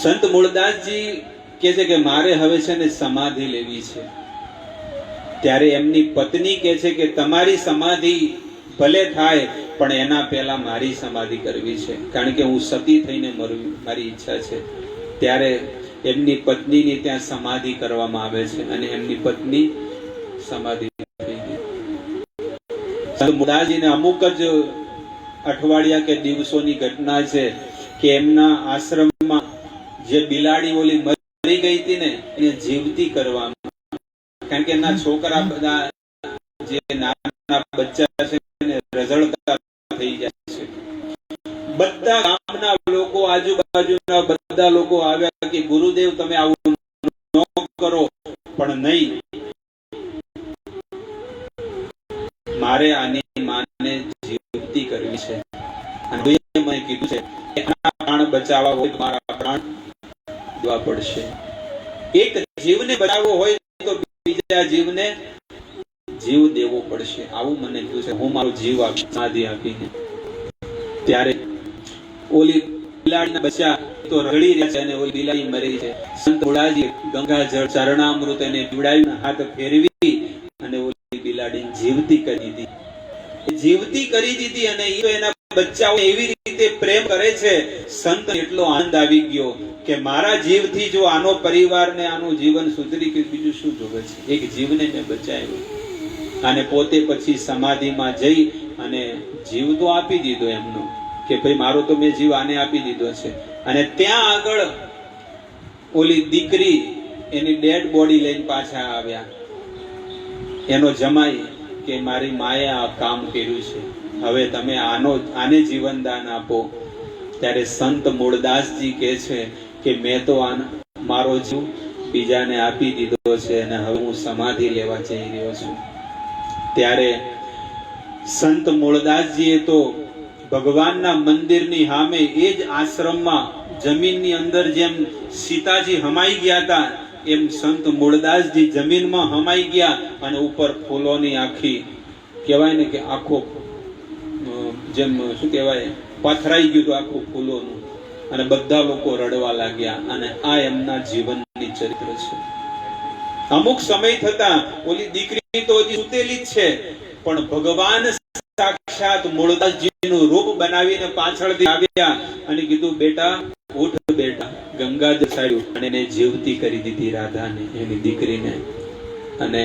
સંત મૂળદાસજી કે છે કે મારે હવે છે ને સમાધિ લેવી છે. ત્યારે એમની પત્ની કે છે કે તમારી સમાધિ ભલે થાય પણ એના પહેલા મારી સમાધિ કરવી છે, કારણ કે હું સતી થઈને મરવી, મારી ઈચ્છા છે. ત્યારે એમની પત્નીની ત્યાં સમાધિ કરવામાં આવે છે અને એમની પત્ની સમાધિ થઈ ગઈ. સંત મૂળદાસજીને અમુક જ અઠવાડિયા કે દિવસોની ઘટના છે કે એમના આશ્રમમાં જે બિલાડી ઓલી મરી ગઈ હતી ને એને જીવતી કરવામાં, કારણ કે એમના છોકરા બધા જે નાના બચ્ચા છે ને રઝળતા થઈ જાય છે. બધા ગામના લોકો, આજુબાજુના બધા લોકો આવ્યા કે ગુરુદેવ તમે આવું ન કરો, પણ નહીં, મારે આની માને જીવતી કરવી છે. અને મને કીધું છે કે આના પ્રાણ બચાવવા હોય તો મારા પ્રાણ દેવા પડશે. એક જીવને બચાવવો હોય તો બીજા જીવને જીવ દેવો પડશે. આવું મને કીધું છે. હું મારો જીવ સમાધિ આપીને. ત્યારે ઓલી બિલાડીના બચ્ચા તો રડી રહ્યા છે અને ઓલી બિલાડી મરી છે. સંત મૂળદાસજી ગંગાજળ ચરણામૃત એને પીવડાવીને હાથ ફેરવી અને ઓલી બિલાડી જીવતી કરી દીધી. જીવતી કરી દીધી અને એના બચ્ચાઓ એવી રીતે પ્રેમ કરે છે. સંત એટલો આનંદ આવી ગયો કે મારા જીવથી જો આનો પરિવાર ને આનું જીવન સુધરી ગયું, બીજું શું જોવે છે? એક જીવને મેં બચાવ્યો. અને પોતે પછી સમાધિમાં જઈ અને જીવ તો આપી દીધો એમનો, કે ભાઈ મારો તો મેં જીવ આને આપી દીધો છે. અને ત્યાં આગળ ઓલી દીકરી એની ડેડ બોડી લઈને પાછા આવ્યા. એનો જમાઈ કે મારી માએ આ કામ કર્યું છે, હવે તમે આને જીવનદાન આપો. ત્યારે સંત મૂળદાસજી કહે છે કે મેં તો મારો જીવ બીજાને આપી દીધો છે અને હવે હું સમાધિ લેવા જઈ રહ્યો છું. ત્યારે સંત મૂળદાસજીએ તો ભગવાનના મંદિરની સામે એ જ આશ્રમમાં જમીનની અંદર જેમ સીતાજી હમાઈ ગયા હતા, એમ સંત મૂળદાસજી જમીનમાં હમાઈ ગયા અને ઉપર ફૂલોની આખી કહેવાય ને કે આખો જેમ શું કહેવાય પથરાઈ ગયું હતું આખું ફૂલોનું, અને બધા લોકો રડવા લાગ્યા. અને આ એમના જીવનની ચરિત્ર છે. અમુક સમય થતા ઓલી દીકરી તો હજી સુતેલી જ છે, પણ ભગવાન સાક્ષાત મૂળદાસજીનું રૂપ બનાવીને પાછળથી આવ્યા અને કીધું, બેટા ઉઠ બેટા. ગંગાજળ સાડ્યું અને એને જીવતી કરી દીધી રાધાને, એની દીકરીને, અને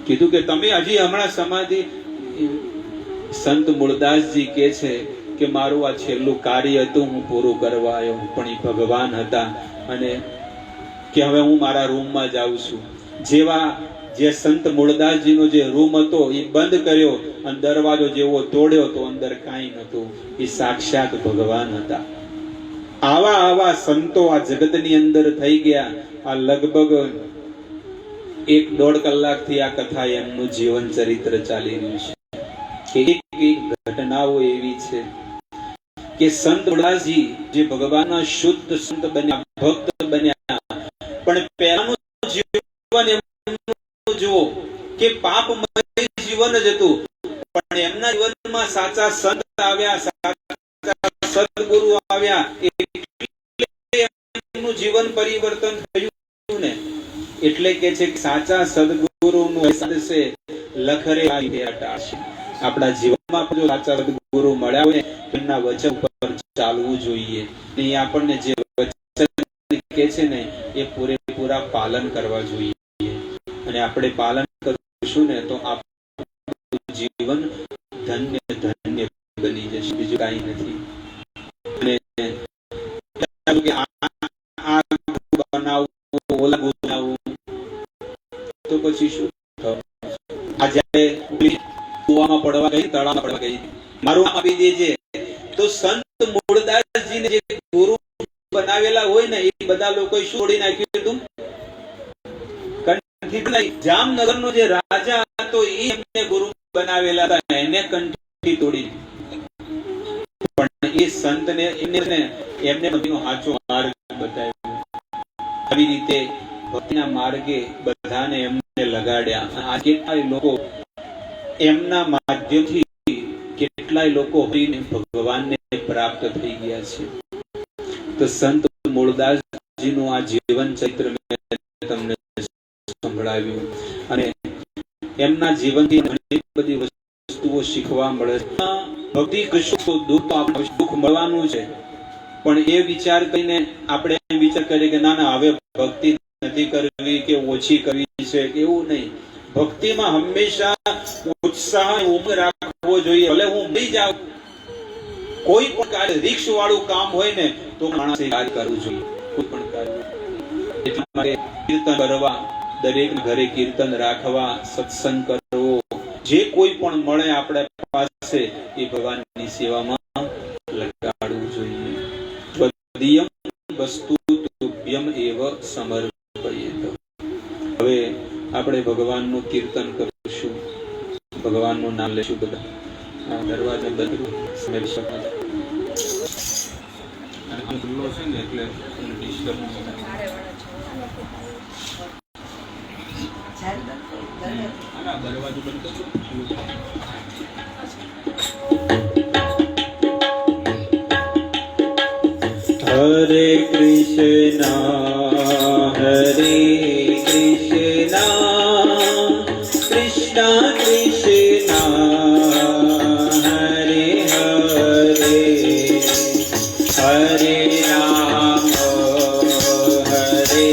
કીધું કે તમે હજી હમણાં સમાધિ. સંત મૂળદાસજી કે છે કે મારું આ છેલ્લું કાર્ય હતું, હું પૂરું કરવા આવ્યો, પણ એ ભગવાન હતા અને કે હવે હું મારા રૂમમાં જાઉં છું. જેવા જે સંત મૂળદાસજીનો જે રૂમ હતો એ બંધ કર્યો અને દરવાજો જેવો તોડ્યો તો અંદર કાંઈ નહોતું. એ સાક્ષાત ભગવાન હતા. આવા સંતો આ જગતની અંદર થઈ ગયા. આ લગભગ 1-1.5 કલાકથી આ કથા એમનું જીવન ચરિત્ર ચાલી રહ્યું છે. એક ઘટનાઓ એવી છે કે સંત મૂળદાસજી જે ભગવાનના શુદ્ધ સંત બન્યા, ભક્ત બન્યા, પણ પહેલાનું જીવન એમનું જુઓ કે પાપમય જીવન જ હતું, પણ એમના જીવનમાં સાચા સંત આવ્યા, સાચા સદગુરુ આવ્યા, એમનું જીવન પરિવર્તન થયું ને. એટલે કે છે સાચા સદગુરુનું અહેસાસ છે લખરે આટાશે. આપણા જીવનમાં જો સાચા સદગુરુ મળ્યા હોય એમના વચન પર ચાલવું જોઈએ. એ આપણને જે વચન કહે છે ને એ પૂરેપૂરા પાલન કરવા જોઈએ, અને આપણે પાલન કરીશું ને તો આપણું જીવન ધન્ય ધન્ય બની જશે, બીજું કાંઈ નથી. તો પછી શું થયું? આ જ્યારે કુવામાં પડવા ગઈ, તળાવમાં પડવા ગઈ, મારું નામ આપી દેજે. તો સંત મૂળદાસજીને જે ગુરુ બનાવેલા હોય ને એ બધા લોકોએ શું તોડી નાખ્યું હતું? જામનગરનો જે રાજા હતો એ એમને ગુરુ બનાવેલા હતા, એને કંઠી તોડી. પણ એ સંતને એમને ભક્તિનો સાચો માર્ગ બતાવ્યો. આવી રીતે ભક્તિના માર્ગે બધાને એમને લગાડ્યા. આ કેટલાય લોકો એમના માધ્યમથી કેટલાય લોકો ભગવાનને પ્રાપ્ત થઈ ગયા છે. તો સંત મૂળદાસજીનું આ જીવન ચરિત્ર મેં તમને સંભળાવ્યું, અને એમના જીવનથી ઘણી બધી વસ્તુઓ શીખવા મળે છે. ભક્તિ કરશું તો દુઃખ મળવાનું છે, પણ એ વિચાર કરીને આપણે વિચાર કરીએ કે ના હવે ભક્તિ નથી કરવી કે ઓછી કરવી છે, એવું નહીં. ભક્તિમાં હંમેશા ઉત્સાહ ઉમંગ રાખવો જોઈએ. ભલે હું મરી જાઉં, કોઈ પણ કાર્ય રીક્ષ વાળું કામ હોય ને તો માણસે કાર્ય કરવું જોઈએ. કોઈ પણ કાર્ય એટલા માટે કીર્તન કરવા, દરેક ઘરે કીર્તન રાખવા, સત્સંગ કરવો, જે કોઈ પણ મળે આપણે પાસે એ ભગવાનની સેવામાં લગાડવું જોઈએ. ત્વદીયમ વસ્તુ તુભ્યમ એવ સમર્પયેત. હવે આપણે ભગવાનનું કીર્તન કરીશું, ભગવાનનું નામ લેશું. બધા દરવાજા બંધ સમય શકો છે ને એટલે ડિસ્ટર્બ દરવાજો બંધ કરજો. હરે કૃષ્ણ હરે કૃષ્ણ કૃષ્ણ કૃષ્ણ હરે હરે હરે રામ હરે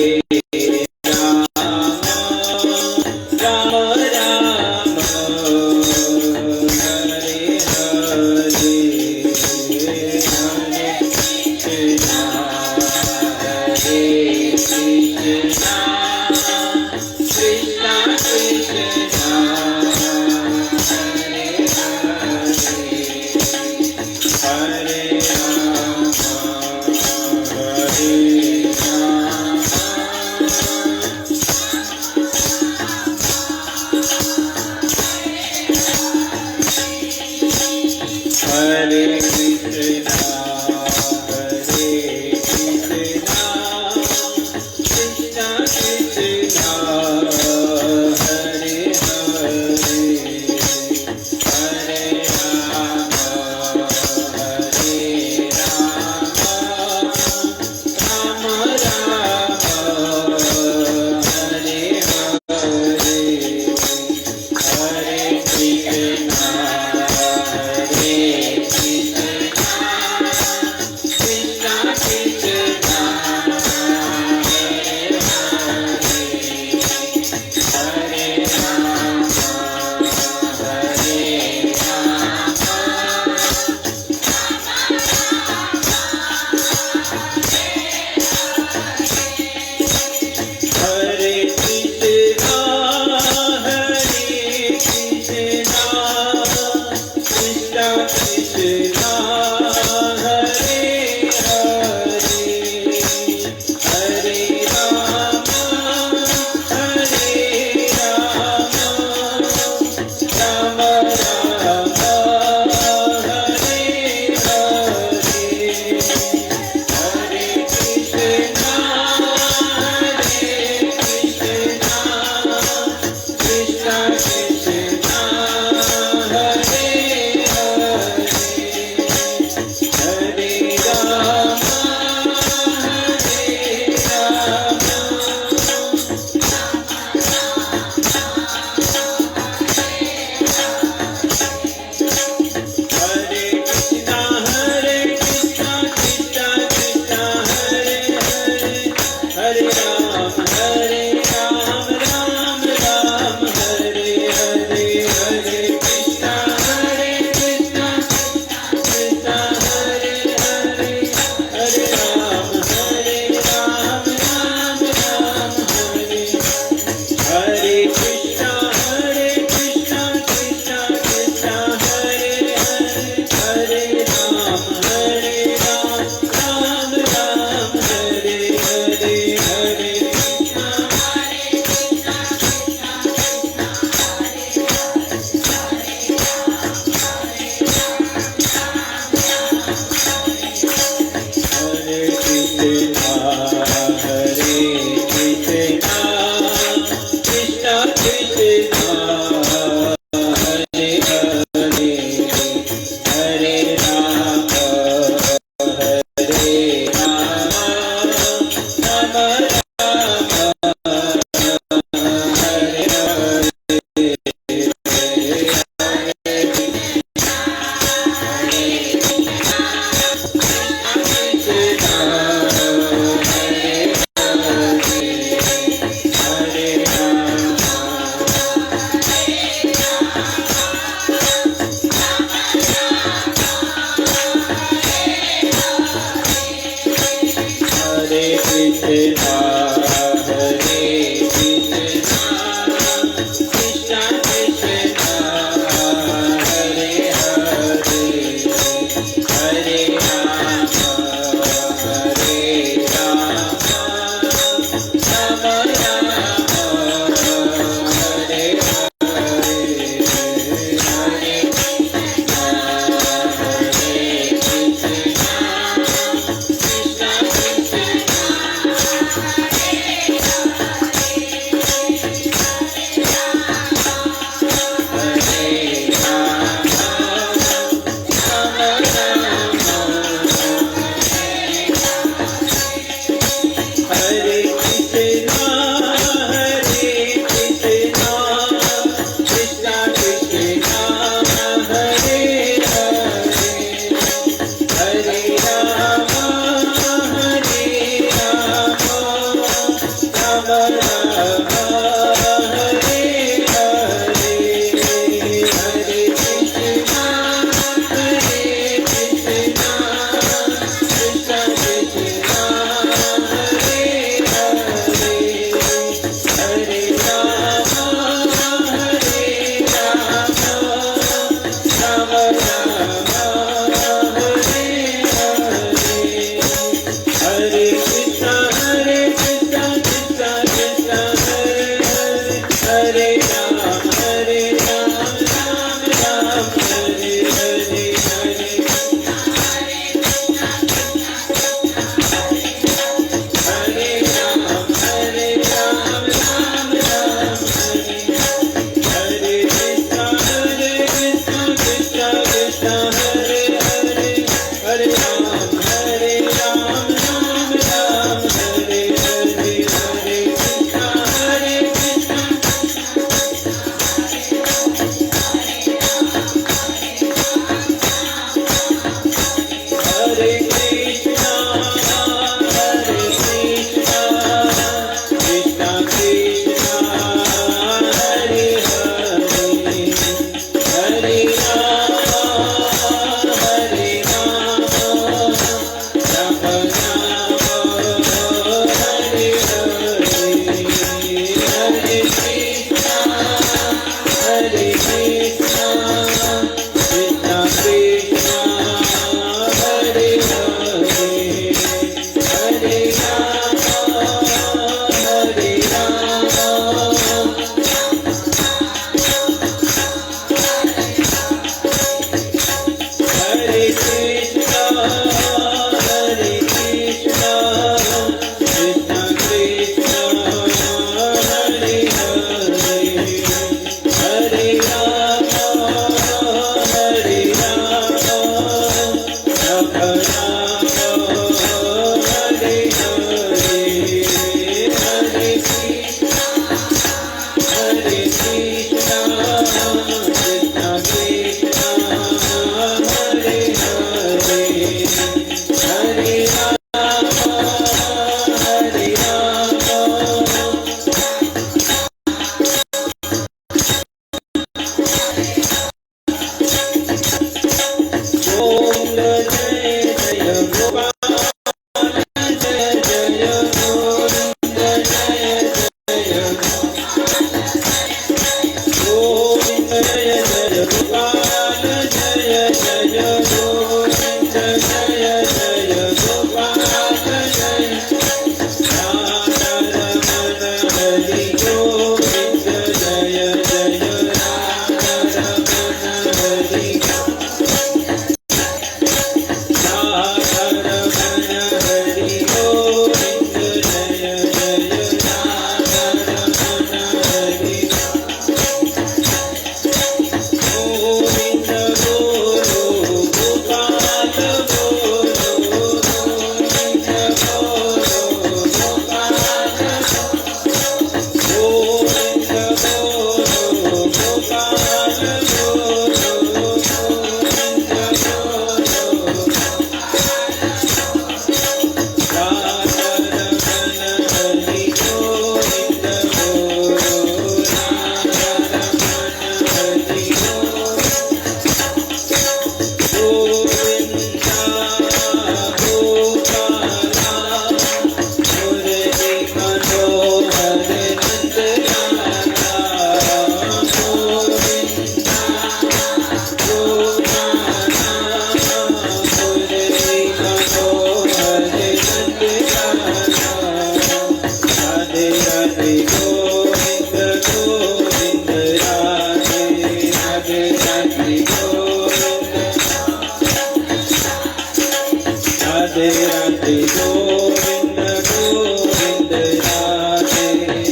રાધે રાધે ગોવિંદ ગોવિંદ રાધે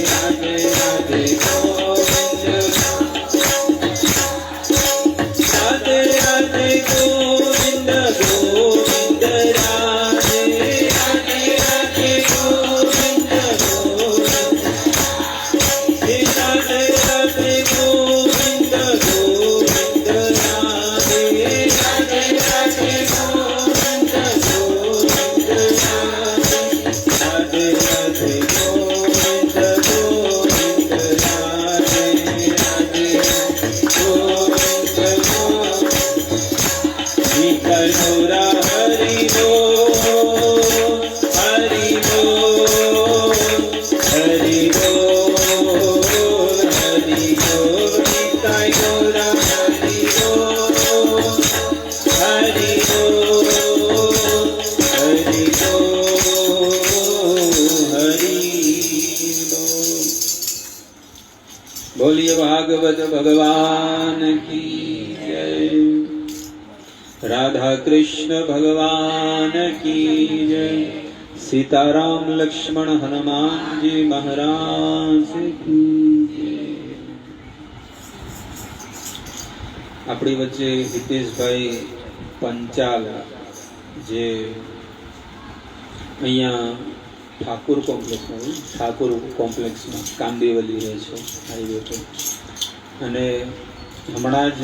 રાધે રાધે ગોવિંદ રાધે રાધે ગોવિંદ ગોવિંદ રાધે રાધે રાધે ગોવિંદ ગોવિંદ રાધે રાધે ગોવિંદ ગોવિંદ રાધે રાધે રાધે ગોવિંદ ગોવિંદ રાધે રાધે ગોવિંદ ગોવિંદ રાધે રાધે ગોવિંદ વિઠ્ઠલોરા હરિ બોલ હરિ બોલ હરિ બોલ હરિ બોલ વિઠ્ઠલોરા હરિ બોલ હરિ બોલ હરિ બોલ હરિ બોલ। बोलिए भागवत भगवान की जय। राधा कृष्ण भगवान की जय। सीताराम लक्ष्मण हनुमान जी महाराज की जय। આપણી વચ્ચે હિતેશભાઈ પંચાલ જે અહીંયા ઠાકુર કોમ્પ્લેક્સમાં કાંદિવલી રહે છે હાઈવે પર, અને હમણાં જ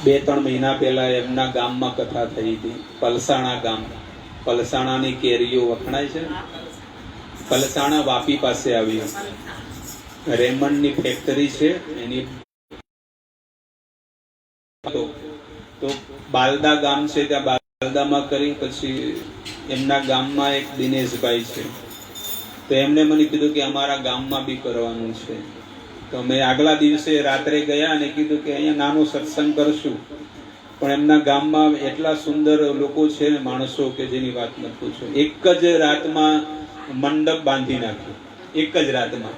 2-3 મહિના પહેલા એમના ગામમાં કથા થઈ હતી। પલસાણા ગામ, પલસાણાની કેરીઓ વખણાય છે, પલસાણા વાપી પાસે આવ્યું, રેમંડની ફેક્ટરી છે એની, તો બાલદા ગામ છે, ત્યાં બાલદામાં કરી પછી એમના ગામમાં એક દિનેશભાઈ છે, તો એમને મને કીધું કે અમારા ગામમાં બી કરવાનું છે। તો અમે આગલા દિવસે રાત્રે ગયા અને કીધું કે અહીંયા નાનો સત્સંગ કરશું, પણ એમના ગામમાં એટલા સુંદર લોકો છે ને, માણસો કે જેની વાત ન પૂછો। એક જ રાતમાં મંડપ બાંધી નાખ્યો, એક જ રાતમાં,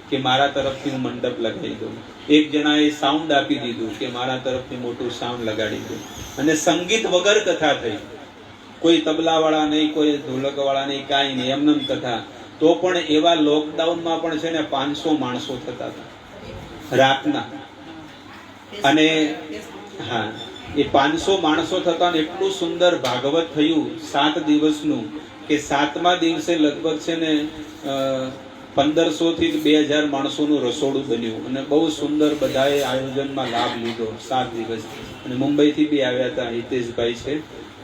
કે મારા તરફથી હું મંડપ લગાવી દઉં। એક જણાએ સાઉન્ડ આપી દીધું કે મારા તરફથી મોટું સાઉન્ડ લગાડી દઉં, અને સંગીત વગર કથા થઈ, કોઈ તબલા વાળા નહીં, કોઈ ઢોલક વાળા નહીં, કાંઈ નહીં, એમને કથા। તો પણ એવા લોકડાઉનમાં પણ છે ને 500 માણસો થતા હતા રાતના, અને હા એ 500 માણસો થતા ને એટલું સુંદર ભાગવત થયું 7 દિવસનું, કે 7મા દિવસે લગભગ છે ને 1500 થી 2000 માણસોનું રસોડું બન્યું, અને બહુ સુંદર બધાએ આયોજનમાં લાભ લીધો 7 દિવસ। અને મુંબઈથી બી આવ્યા હતા હિતેશભાઈ છે,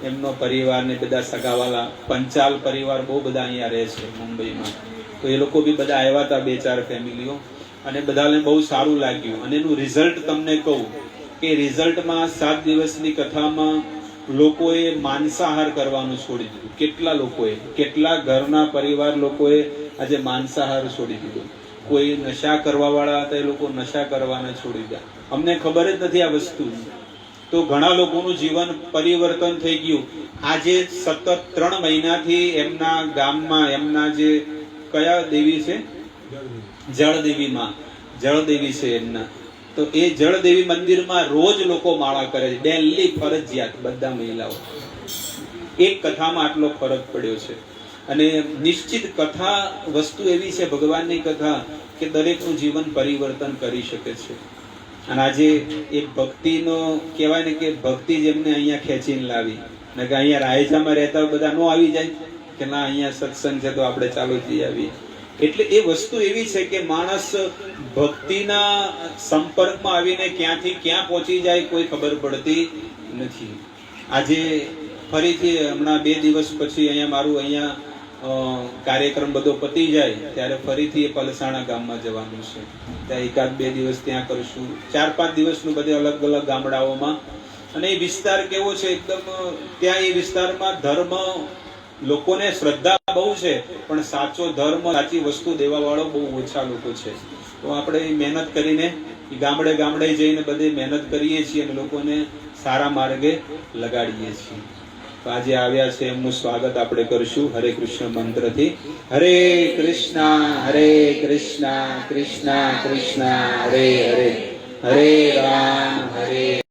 એમનો પરિવાર ને બધા સગાવાલા, પંચાલ પરિવાર બહુ બધા અહીંયા રહે છે મુંબઈમાં, તો એ લોકો બી બધા આવ્યા હતા, 2-4 ફેમિલીઓ, અને બધાને બહુ સારું લાગ્યું। અને એનું રિઝલ્ટ તમને કહું કે રિઝલ્ટમાં 7 દિવસની કથામાં લોકોએ માંસાહાર કરવાનું છોડી દીધું, કેટલા લોકોએ, કેટલા ઘરના પરિવાર લોકોએ આજે માંસાહાર છોડી દીધો। કોઈ નશા કરવા વાળા હતા, એ લોકો નશા કરવાના છોડી દીધા, અમને ખબર જ નથી આ વસ્તુ, તો ઘણા લોકોનું જીવન પરિવર્તન થઈ ગયું। આજે સતત 3 મહિનાથી એમના ગામમાં, એમના જે કયા દેવી છે, જળદેવીમાં, જળદેવી છે એમના, તો એ જળદેવી મંદિરમાં રોજ લોકો માળા કરે છે, ડેલી ફરજિયાત, બધા મહિલાઓ। એક કથામાં આટલો ફરક પડ્યો છે। અને નિશ્ચિત કથા વસ્તુ એવી છે, ભગવાનની કથા, કે દરેકનું જીવન પરિવર્તન કરી શકે છે। અને આજે એ ભક્તિનો કહેવાય ને કે ભક્તિ જેમને અહીંયા ખેંચીને લાવી, ને કે અહીંયા રાયજામાં રહેતા બધા નો આવી જાય કે ના અહીંયા સત્સંગ છે તો આપણે ચાલુ જઈ આવીએ। એટલે એ વસ્તુ એવી છે કે માણસ ભક્તિના સંપર્કમાં આવીને ક્યાંથી ક્યાં પહોંચી જાય કોઈ ખબર પડતી નથી। આજે ફરીથી હમણાં 2 દિવસ પછી અહીંયા મારું અહીંયા કાર્યક્રમ બધો પતી જાય ત્યારે ફરીથી એ પલસાણા ગામમાં જવાનું છે, ત્યાં 1-2 દિવસ ત્યાં કરશું, 4-5 દિવસનું બધે અલગ અલગ ગામડાઓમાં। અને એ વિસ્તાર કેવો છે એકદમ, ત્યાં એ વિસ્તારમાં ધર્મ, લોકોને શ્રદ્ધા બહુ છે, પણ સાચો ધર્મ, સાચી વસ્તુ દેવા વાળો બહુ ઓછા લોકો છે। તો આપણે મહેનત કરીને ગામડે ગામડે જઈને બધે મહેનત કરીએ છીએ અને લોકોને સારા માર્ગે લગાડીએ છીએ। તો આજે આવ્યા છે એમનું સ્વાગત આપણે કરશું હરે કૃષ્ણ મંત્રથી। હરે કૃષ્ણ કૃષ્ણ કૃષ્ણ હરે હરે, હરે રામ હરે